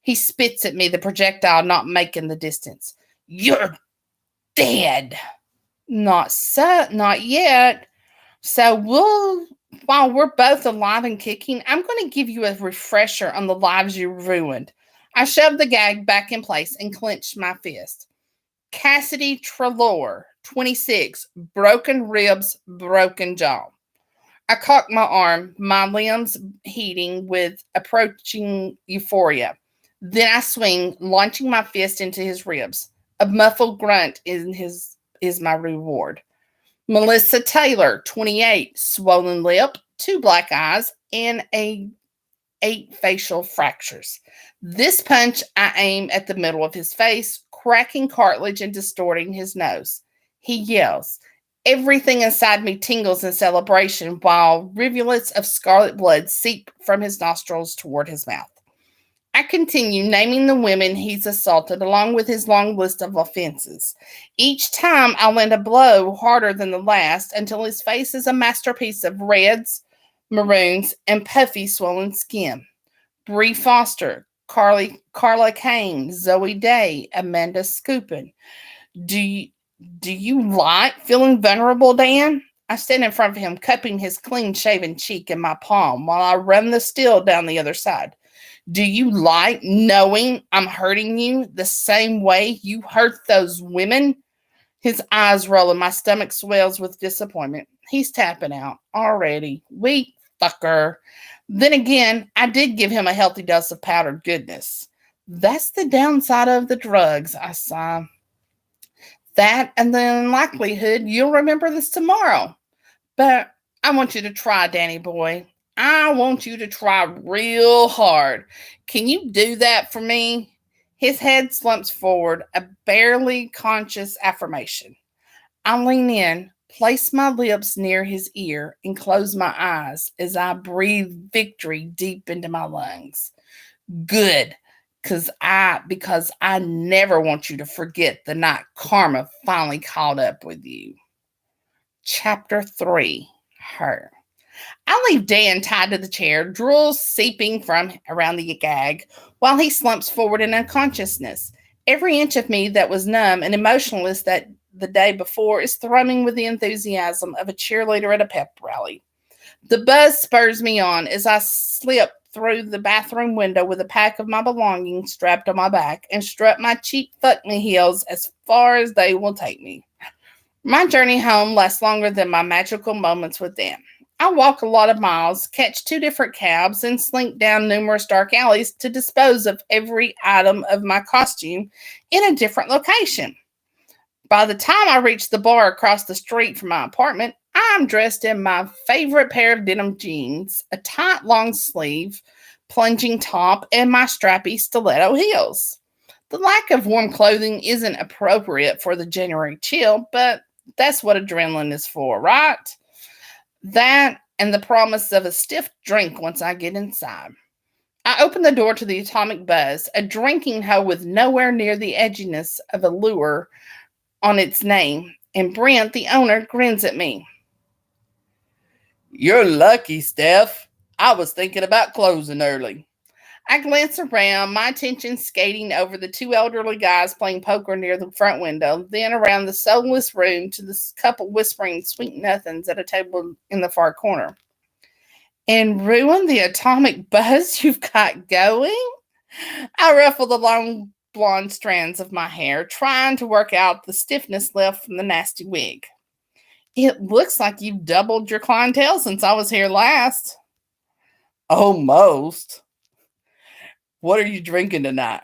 Speaker 1: He spits at me, the projectile not making the distance. You're dead. Not yet. So while we're both alive and kicking, I'm going to give you a refresher on the lives you ruined. I shoved the gag back in place and clenched my fist. Cassidy Trelawney, 26, broken ribs, broken jaw. I cock my arm, my limbs heating with approaching euphoria. Then I swing, launching my fist into his ribs. A muffled grunt is my reward. Melissa Taylor, 28, swollen lip, 2 black eyes, and 8 facial fractures. This punch I aim at the middle of his face, cracking cartilage and distorting his nose. He yells. Everything inside me tingles in celebration while rivulets of scarlet blood seep from his nostrils toward his mouth. I continue naming the women he's assaulted along with his long list of offenses. Each time I land a blow harder than the last until his face is a masterpiece of reds, maroons, and puffy swollen skin. Bree Foster, Carla Kane, Zoe Day, Amanda Scoopin. Do you like feeling vulnerable, Dan? I stand in front of him, cupping his clean-shaven cheek in my palm while I run the steel down the other side. Do you like knowing I'm hurting you the same way you hurt those women? His eyes roll and my stomach swells with disappointment. He's tapping out already. Weak fucker. Then again, I did give him a healthy dose of powdered goodness. That's the downside of the drugs, I sigh. That and the unlikelihood you'll remember this tomorrow. But I want you to try, Danny boy. I want you to try real hard. Can you do that for me? His head slumps forward, a barely conscious affirmation. I lean in, place my lips near his ear, and close my eyes as I breathe victory deep into my lungs. Good, because I never want you to forget the night karma finally caught up with you. Chapter 3, Her. I leave Dan tied to the chair, drool seeping from around the gag, while he slumps forward in unconsciousness. Every inch of me that was numb and emotionless that the day before is thrumming with the enthusiasm of a cheerleader at a pep rally. The buzz spurs me on as I slip through the bathroom window with a pack of my belongings strapped on my back and strut my cheap fuck-me heels as far as they will take me. My journey home lasts longer than my magical moments with them. I walk a lot of miles, catch 2 different cabs, and slink down numerous dark alleys to dispose of every item of my costume in a different location. By the time I reach the bar across the street from my apartment, I'm dressed in my favorite pair of denim jeans, a tight long sleeve, plunging top, and my strappy stiletto heels. The lack of warm clothing isn't appropriate for the January chill, but that's what adrenaline is for, right? That and the promise of a stiff drink once I get inside. I opened the door to the atomic buzz, a drinking hole with nowhere near the edginess of a lure on its name, and Brent, the owner, grins at me. You're lucky, Steph. I was thinking about closing early. I glance around, my attention skating over the two elderly guys playing poker near the front window, then around the soulless room to this couple whispering sweet nothings at a table in the far corner. And ruin the atomic buzz you've got going? I ruffle the long blonde strands of my hair, trying to work out the stiffness left from the nasty wig. It looks like you've doubled your clientele since I was here last. Almost. What are you drinking tonight?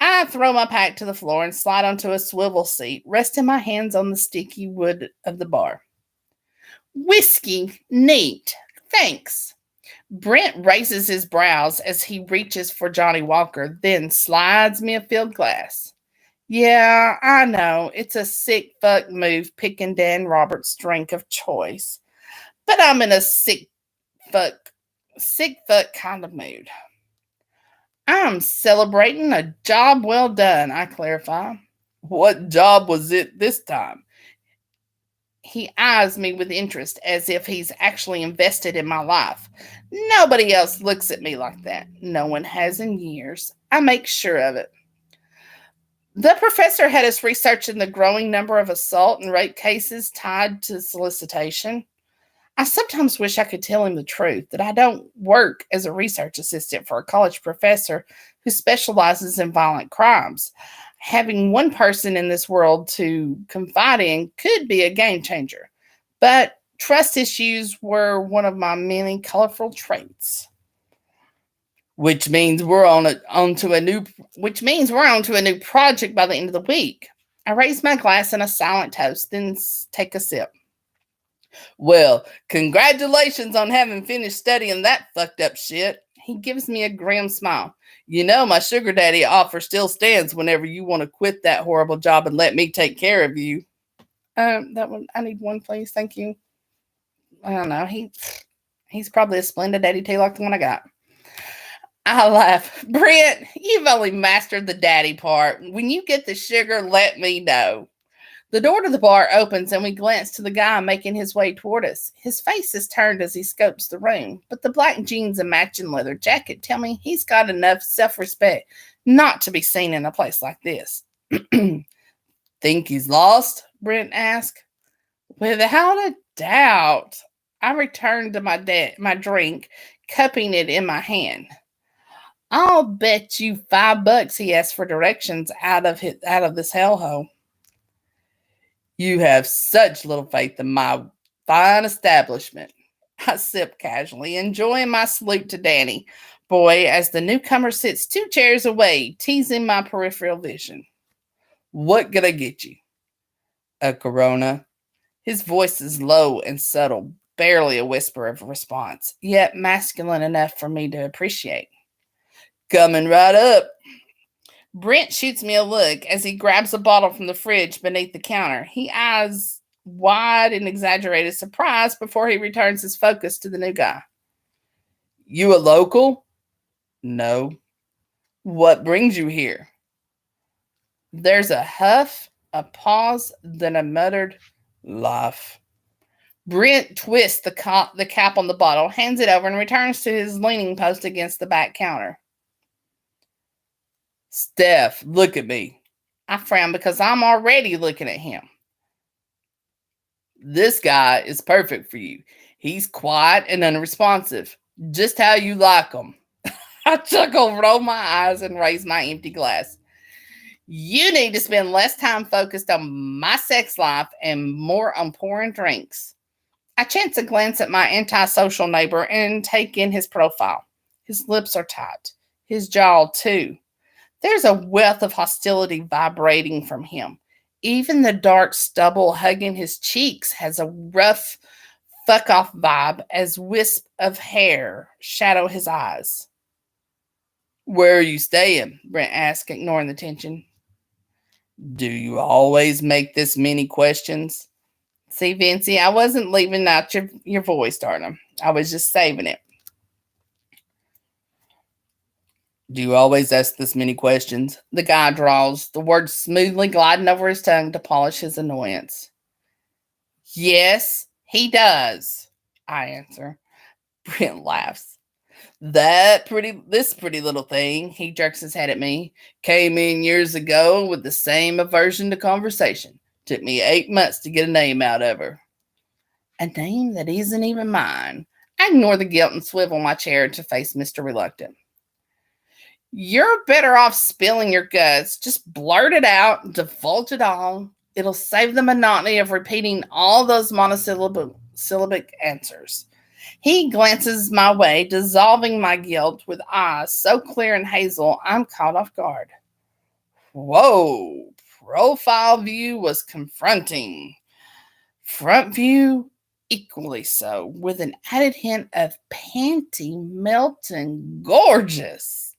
Speaker 1: I throw my pack to the floor and slide onto a swivel seat, resting my hands on the sticky wood of the bar. Whiskey, neat. Thanks. Brent raises his brows as he reaches for Johnny Walker, then slides me a filled glass. Yeah, I know, it's a sick fuck move picking Dan Roberts' drink of choice. But I'm in a sick fuck kind of mood. I'm celebrating a job well done, I clarify. What job was it this time? He eyes me with interest as if he's actually invested in my life. Nobody else looks at me like that. No one has in years. I make sure of it. The professor had us researching the growing number of assault and rape cases tied to solicitation. I sometimes wish I could tell him the truth, that I don't work as a research assistant for a college professor who specializes in violent crimes. Having one person in this world to confide in could be a game changer, but trust issues were one of my many colorful traits. Which means we're onto a new project by the end of the week. I raise my glass in a silent toast, then take a sip. Well, congratulations on having finished studying that fucked up shit. He gives me a grim smile. You know, my sugar daddy offer still stands whenever you want to quit that horrible job and let me take care of you. That one, I need one, please. Thank you. I don't know. He's probably a splendid daddy too, like the one I got. I laugh. Brent, you've only mastered the daddy part. When you get the sugar, let me know. The door to the bar opens and we glance to the guy making his way toward us. His face is turned as he scopes the room, but the black jeans and matching leather jacket tell me he's got enough self-respect not to be seen in a place like this. Think he's lost? Brent asked. Without a doubt. I returned to my drink, cupping it in my hand. I'll bet you $5 he asked for directions out of this hellhole. You have such little faith in my fine establishment. I sip casually, enjoying my salute to Danny boy as the newcomer sits 2 chairs away, teasing my peripheral vision. What can I get you? A Corona. His voice is low and subtle, barely a whisper of response, yet masculine enough for me to appreciate. Coming right up. Brent shoots me a look as he grabs a bottle from the fridge beneath the counter. He eyes wide in exaggerated surprise before he returns his focus to the new guy. You a local? No. What brings you here? There's a huff, a pause, then a muttered laugh. Brent twists the cap on the bottle, hands it over, and returns to his leaning post against the back counter. Steph, look at me. I frown because I'm already looking at him. This guy is perfect for you. He's quiet and unresponsive. Just how you like him. I chuckle, roll my eyes, and raise my empty glass. You need to spend less time focused on my sex life and more on pouring drinks. I chance a glance at my antisocial neighbor and take in his profile. His lips are tight. His jaw, too. There's a wealth of hostility vibrating from him. Even the dark stubble hugging his cheeks has a rough fuck-off vibe as wisps of hair shadow his eyes. Where are you staying? Brent asked, ignoring the tension. Do you always make this many questions? See, Vincey, I wasn't leaving out your voice, darling. I was just saving it. Do you always ask this many questions? The guy draws, the words smoothly gliding over his tongue to polish his annoyance. Yes, he does, I answer. Brent laughs. This pretty little thing, he jerks his head at me, came in years ago with the same aversion to conversation. Took me 8 months to get a name out of her. A name that isn't even mine. I ignore the guilt and swivel my chair to face Mr. Reluctant. You're better off spilling your guts. Just blurt it out, divulge it all. It'll save the monotony of repeating all those monosyllabic answers. He glances my way, dissolving my guilt with eyes so clear and hazel I'm caught off guard. Whoa, profile view was confronting. Front view, equally so, with an added hint of panty melting gorgeous.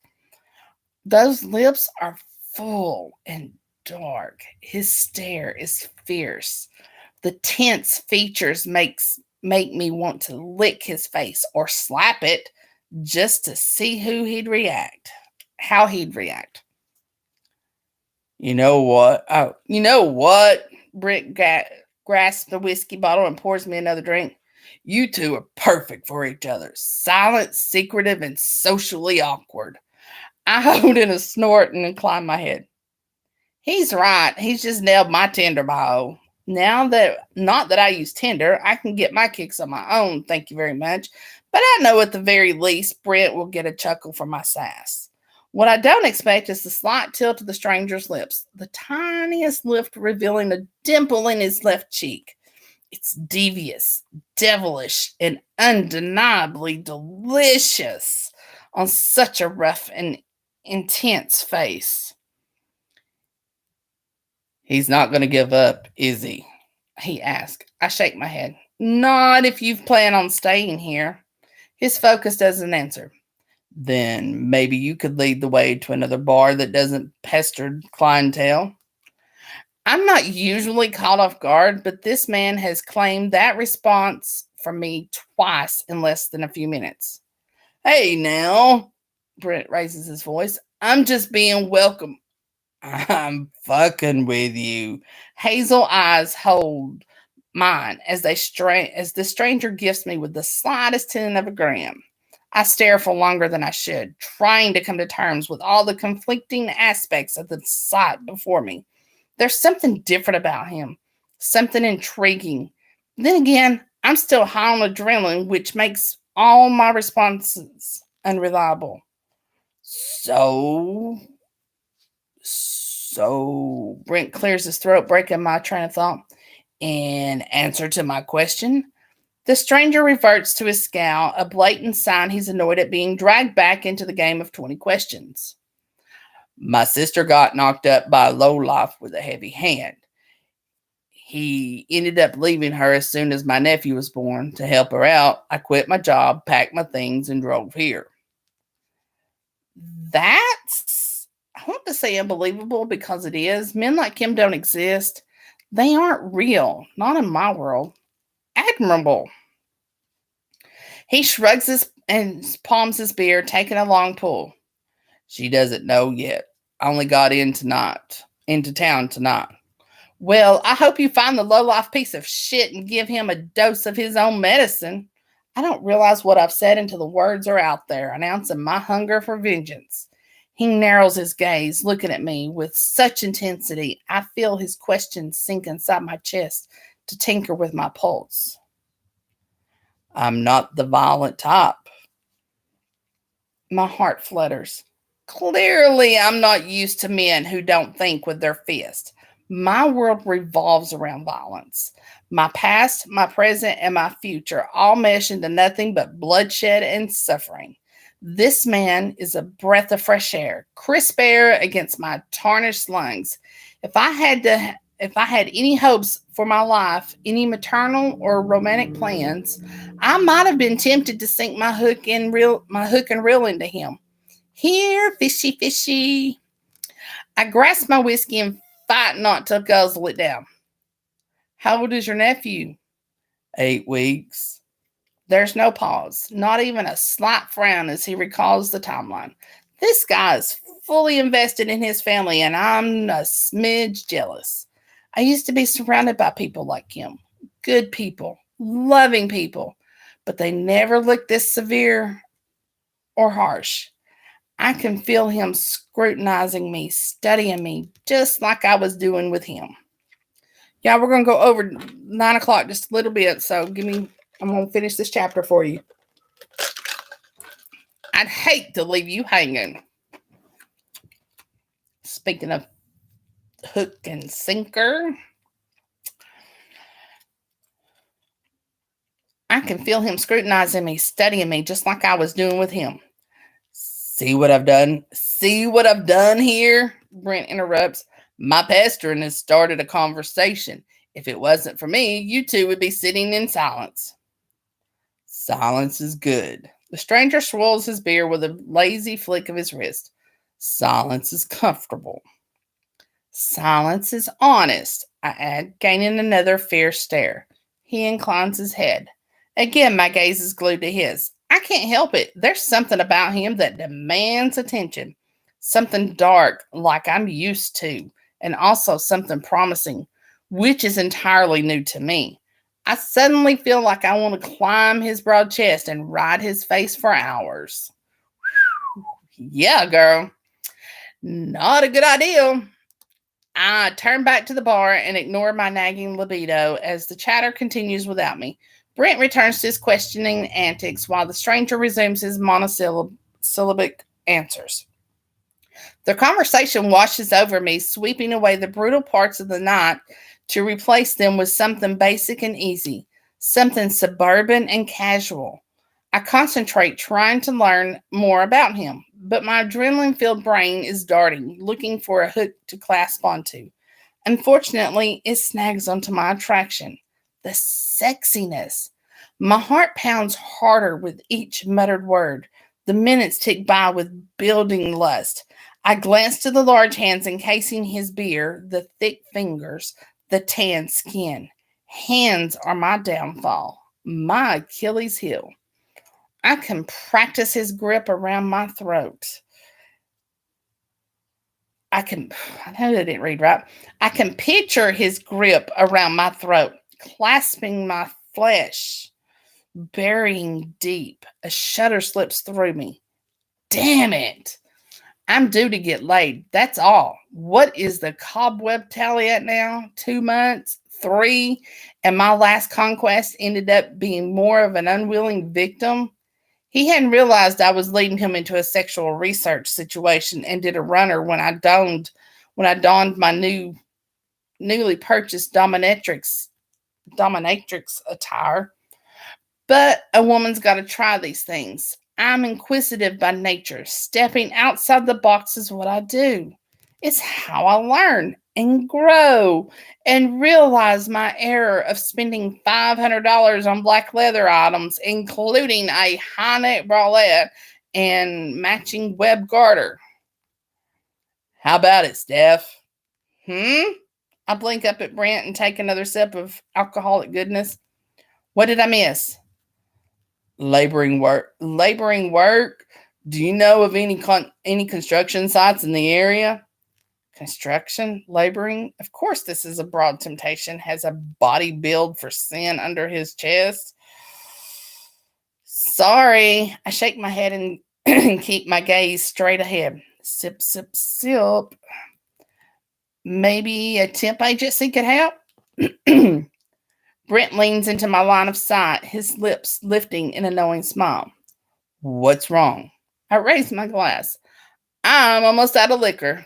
Speaker 1: Those lips are full and dark. His stare is fierce. The tense features make me want to lick his face or slap it just to see how he'd react. You know what? Oh, you know what? Britt grasps the whiskey bottle and pours me another drink. You two are perfect for each other. Silent, secretive, and socially awkward. I hold in a snort and incline my head. He's right. He's just nailed my Tinder bio. Not that I use Tinder, I can get my kicks on my own, thank you very much. But I know at the very least, Brent will get a chuckle from my sass. What I don't expect is the slight tilt of the stranger's lips, the tiniest lift revealing a dimple in his left cheek. It's devious, devilish, and undeniably delicious on such a rough and intense face. He's not going to give up, is he? He asked. I shake my head. Not if you plan on staying here. His focus doesn't answer. Then maybe you could lead the way to another bar that doesn't pester clientele. I'm not usually caught off guard, but this man has claimed that response from me twice in less than a few minutes. Hey now, Brent raises his voice. I'm just being welcome. I'm fucking with you. Hazel eyes hold mine as the stranger gifts me with the slightest tenth of a gram. I stare for longer than I should, trying to come to terms with all the conflicting aspects of the sight before me. There's something different about him, something intriguing. Then again, I'm still high on adrenaline, which makes all my responses unreliable. So, Brent clears his throat, breaking my train of thought. In answer to my question, the stranger reverts to his scowl, a blatant sign he's annoyed at being dragged back into the game of 20 questions. My sister got knocked up by a lowlife with a heavy hand. He ended up leaving her as soon as my nephew was born. To help her out, I quit my job, packed my things, and drove here. That's, I want to say unbelievable because it is. Men like him don't exist. They aren't real, not in my world. Admirable. He shrugs and palms his beer, taking a long pull. She doesn't know yet. I only got into town tonight. Well, I hope you find the lowlife piece of shit and give him a dose of his own medicine. I don't realize what I've said until the words are out there, announcing my hunger for vengeance. He narrows his gaze, looking at me with such intensity, I feel his questions sink inside my chest to tinker with my pulse. I'm not the violent type. My heart flutters. Clearly, I'm not used to men who don't think with their fists. My world revolves around violence. My past, my present, and my future all mesh into nothing but bloodshed and suffering. This man is a breath of fresh air, crisp air against my tarnished lungs. If I had any hopes for my life, any maternal or romantic plans, I might have been tempted to sink my hook and reel into him. Here, fishy, fishy. I grasp my whiskey and fight not to guzzle it down. How old is your nephew? 8 weeks. There's no pause, not even a slight frown as he recalls the timeline. This guy is fully invested in his family, and I'm a smidge jealous. I used to be surrounded by people like him, good people, loving people, but they never looked this severe or harsh. I can feel him scrutinizing me, studying me, just like I was doing with him. Yeah, we're going to go over 9 o'clock just a little bit, so I'm going to finish this chapter for you. I'd hate to leave you hanging. Speaking of hook and sinker, I can feel him scrutinizing me, studying me, just like I was doing with him. See what I've done? See what I've done here? Brent interrupts. My pestering has started a conversation. If it wasn't for me, you two would be sitting in silence. Silence is good. The stranger swirls his beer with a lazy flick of his wrist. Silence is comfortable. Silence is honest, I add, gaining another fierce stare. He inclines his head. Again, my gaze is glued to his. I can't help it. There's something about him that demands attention. Something dark, like I'm used to, and also something promising, which is entirely new to me. I suddenly feel like I want to climb his broad chest and ride his face for hours. Yeah, girl. Not a good idea. I turn back to the bar and ignore my nagging libido as the chatter continues without me. Brent returns to his questioning antics while the stranger resumes his monosyllabic answers. The conversation washes over me, sweeping away the brutal parts of the night to replace them with something basic and easy, something suburban and casual. I concentrate trying to learn more about him, but my adrenaline-filled brain is darting, looking for a hook to clasp onto. Unfortunately, it snags onto my attraction, the sexiness. My heart pounds harder with each muttered word. The minutes tick by with building lust. I glance to the large hands encasing his beer, the thick fingers, the tan skin. Hands are my downfall, my Achilles heel. I can practice his grip around my throat. I know that didn't read right. I can picture his grip around my throat, clasping my flesh, burying deep. A shudder slips through me. Damn it. I'm due to get laid. That's all. What is the cobweb tally at now? 2 months? 3? And my last conquest ended up being more of an unwilling victim? He hadn't realized I was leading him into a sexual research situation and did a runner when I donned my newly purchased dominatrix attire. But a woman's got to try these things. I'm inquisitive by nature. Stepping outside the box is what I do. It's how I learn and grow and realize my error of spending $500 on black leather items, including a high neck bralette and matching web garter. How about it, Steph? I blink up at Brent and take another sip of alcoholic goodness. What did I miss? Laboring work. Do you know of any construction sites in the area? Construction, laboring. Of course, this is a broad temptation. Has a body build for sin under his chest. Sorry. I shake my head and keep my gaze straight ahead. Sip, sip, sip. Maybe a temp agency could help? Brent leans into my line of sight, his lips lifting in a knowing smile. What's wrong? I raise my glass. I'm almost out of liquor.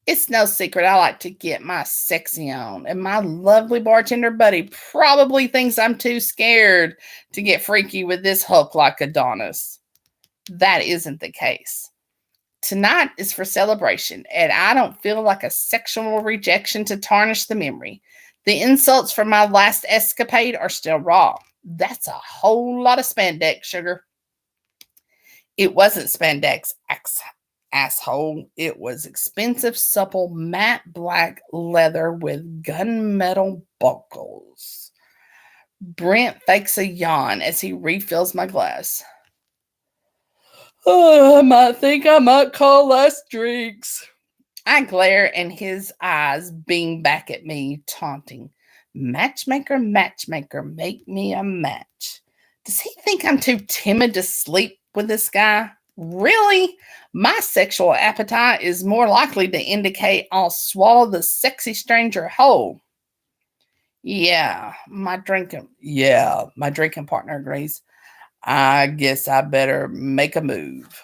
Speaker 1: It's no secret I like to get my sexy on, and my lovely bartender buddy probably thinks I'm too scared to get freaky with this Hulk-like Adonis. That isn't the case. Tonight is for celebration, and I don't feel like a sexual rejection to tarnish the memory. The insults from my last escapade are still raw. That's a whole lot of spandex, sugar. It wasn't spandex, asshole. It was expensive, supple, matte black leather with gunmetal buckles. Brent fakes a yawn as he refills my glass. Oh, I might think I might call less drinks. I glare and his eyes beam back at me, taunting. Matchmaker, matchmaker, make me a match. Does he think I'm too timid to sleep with this guy? Really? My sexual appetite is more likely to indicate I'll swallow the sexy stranger whole. My drinking partner agrees. I guess I better make a move.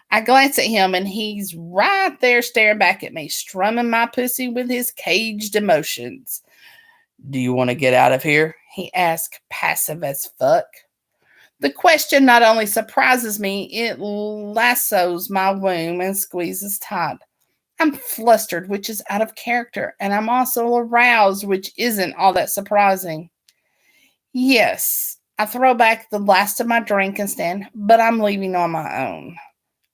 Speaker 1: I glance at him and he's right there staring back at me, strumming my pussy with his caged emotions. Do you want to get out of here? He asks, passive as fuck. The question not only surprises me, it lassos my womb and squeezes tight. I'm flustered, which is out of character, and I'm also aroused, which isn't all that surprising. Yes, I throw back the last of my drink and stand, but I'm leaving on my own.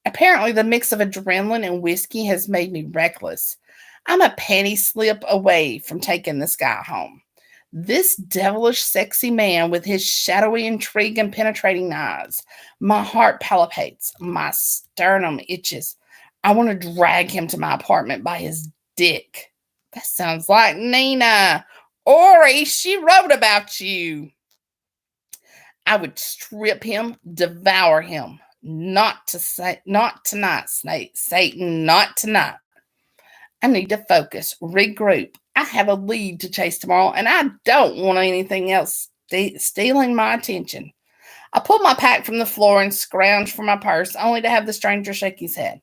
Speaker 1: Apparently, the mix of adrenaline and whiskey has made me reckless. I'm a penny slip away from taking this guy home. This devilish, sexy man with his shadowy intrigue and penetrating eyes. My heart palpitates. My sternum itches. I want to drag him to my apartment by his dick. That sounds like Nina. Ori, she wrote about you. I would strip him, devour him. Not tonight, Snake. Satan, not tonight. I need to focus, regroup. I have a lead to chase tomorrow, and I don't want anything else stealing my attention. I pull my pack from the floor and scrounge for my purse, only to have the stranger shake his head.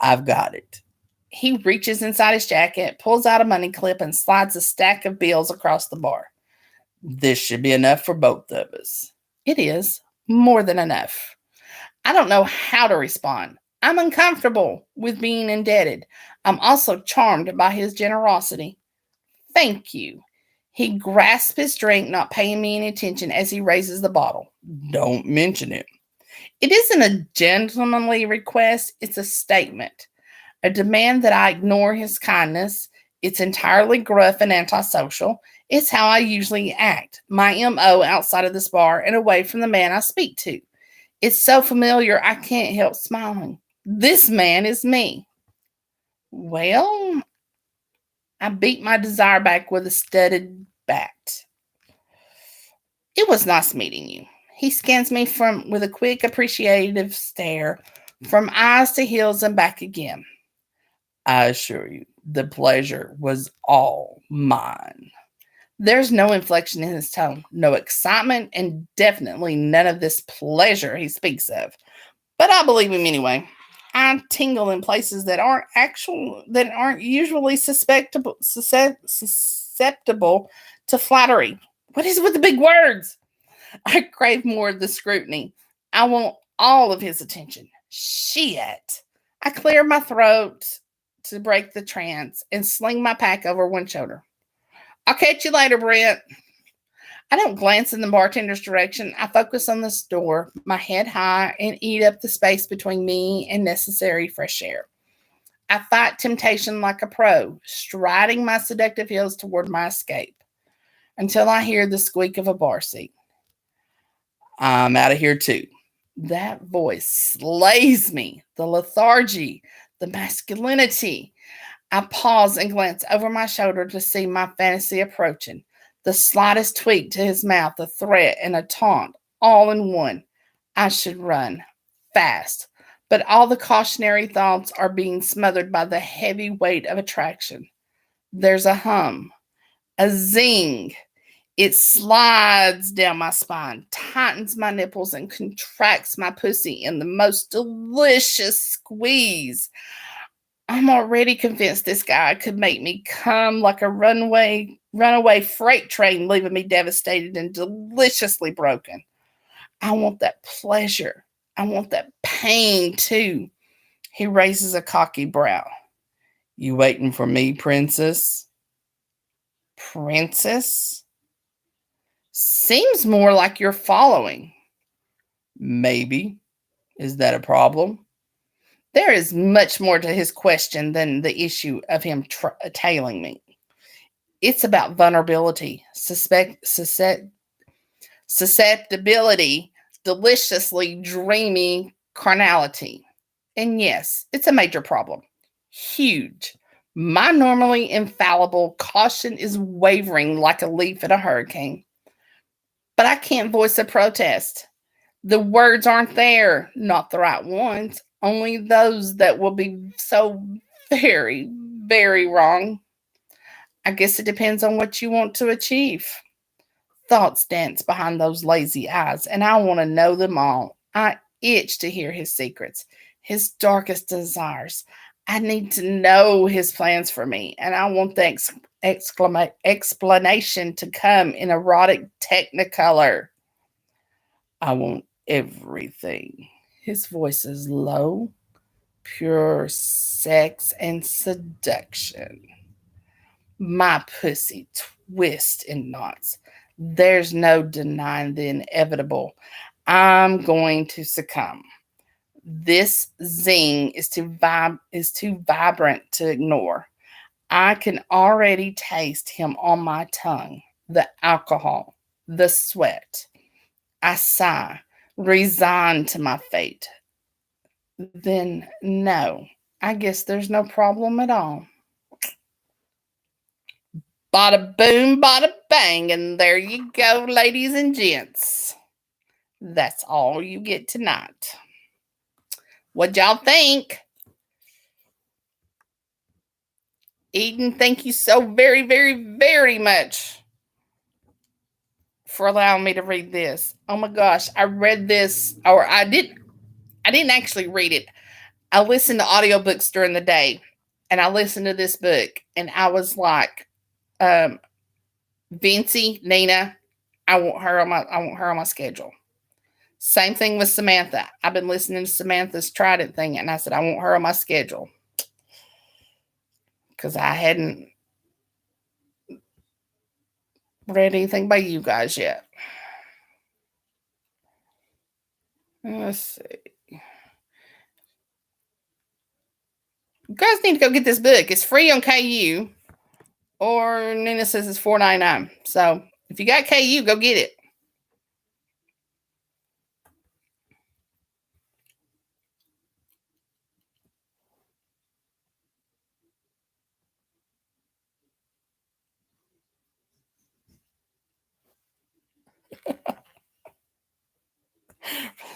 Speaker 1: I've got it. He reaches inside his jacket, pulls out a money clip, and slides a stack of bills across the bar. This should be enough for both of us. It is more than enough. I don't know how to respond. I'm uncomfortable with being indebted. I'm also charmed by his generosity. Thank you. He grasps his drink, not paying me any attention as he raises the bottle. Don't mention it. It isn't a gentlemanly request, it's a statement. A demand that I ignore his kindness. It's entirely gruff and antisocial. It's how I usually act. My MO outside of this bar and away from the man I speak to. It's so familiar I can't help smiling. This man is me. Well, I beat my desire back with a studded bat. It was nice meeting you. He scans me with a quick, appreciative stare, from eyes to heels and back again. I assure you, the pleasure was all mine. There's no inflection in his tone, no excitement, and definitely none of this pleasure he speaks of. But I believe him anyway. I tingle in places that aren't usually susceptible to flattery. What is it with the big words? I crave more of the scrutiny. I want all of his attention. Shit. I clear my throat to break the trance and sling my pack over one shoulder. I'll catch you later, Brent. I don't glance in the bartender's direction. I focus on the store, my head high, and eat up the space between me and necessary fresh air. I fight temptation like a pro, striding my seductive heels toward my escape, until I hear the squeak of a bar seat. I'm out of here too. That voice slays me. The lethargy, the masculinity. I pause and glance over my shoulder to see my fantasy approaching. The slightest tweak to his mouth, a threat and a taunt, all in one. I should run fast, but all the cautionary thoughts are being smothered by the heavy weight of attraction. There's a hum, a zing. It slides down my spine, tightens my nipples, and contracts my pussy in the most delicious squeeze. I'm already convinced this guy could make me come like a runaway freight train, leaving me devastated and deliciously broken. I want that pleasure. I want that pain too. He raises a cocky brow. You waiting for me, princess? Princess? Seems more like you're following. Maybe. Is that a problem? There is much more to his question than the issue of him tailing me. It's about vulnerability, susceptibility, deliciously dreamy carnality. And yes, it's a major problem. Huge. My normally infallible caution is wavering like a leaf in a hurricane. But I can't voice a protest. The words aren't there, not the right ones, only those that will be so very, very wrong. I guess it depends on what you want to achieve. Thoughts dance behind those lazy eyes, and I want to know them all. I itch to hear his secrets, his darkest desires. I need to know his plans for me, and I want the explanation to come in erotic technicolor. I want everything. His voice is low, pure sex and seduction. My pussy twists in knots. There's no denying the inevitable. I'm going to succumb. This zing is too vibrant to ignore. I can already taste him on my tongue, the alcohol, the sweat. I sigh, resigned to my fate. Then, no, I guess there's no problem at all. Bada boom, bada bang, and there you go, ladies and gents. That's all you get tonight. What y'all think? Eden, thank you so very, very, very much for allowing me to read this. Oh my gosh, I read this, or I didn't actually read it. I listened to audiobooks during the day, and I listened to this book, and I was like, Vincy, Nina, I want her on my schedule. Same thing with Samantha. I've been listening to Samantha's Trident thing, and I said I want her on my schedule because I hadn't read anything by you guys yet. Let's see. You guys need to go get this book. It's free on KU, or Nina says it's $4.99. So if you got KU, go get it.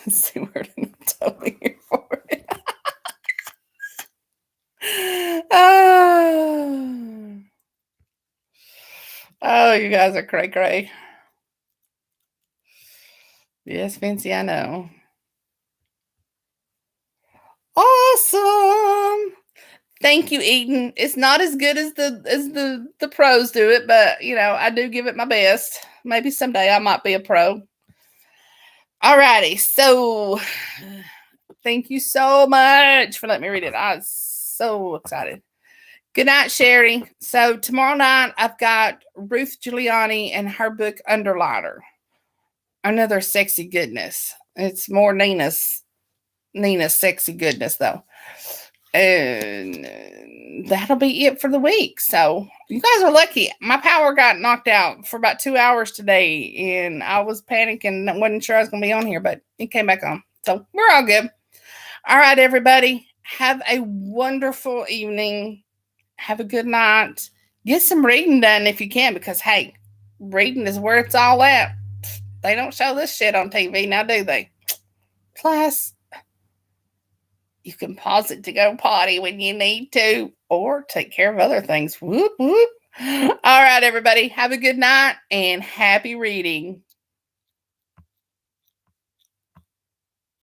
Speaker 1: Seward and totally here for it. Oh, you guys are cray cray. Yes, Vincy, I know. Awesome. Thank you, Eden. It's not as good as the pros do it, but I do give it my best. Maybe someday I might be a pro. Alrighty, so thank you so much for letting me read it. I was so excited. Good night, Sherry. So tomorrow night I've got Ruth Giuliani and her book Underliner. Another sexy goodness. It's more Nina's sexy goodness though. And that'll be it for the week. So you guys are lucky. My power got knocked out for about 2 hours today, and I was panicking. I wasn't sure I was going to be on here, but it came back on. So we're all good. All right, everybody. Have a wonderful evening. Have a good night. Get some reading done if you can, because, hey, reading is where it's all at. They don't show this shit on TV now, do they? Plus, you can pause it to go potty when you need to, or take care of other things. Whoop, whoop. All right, everybody. Have a good night and happy reading.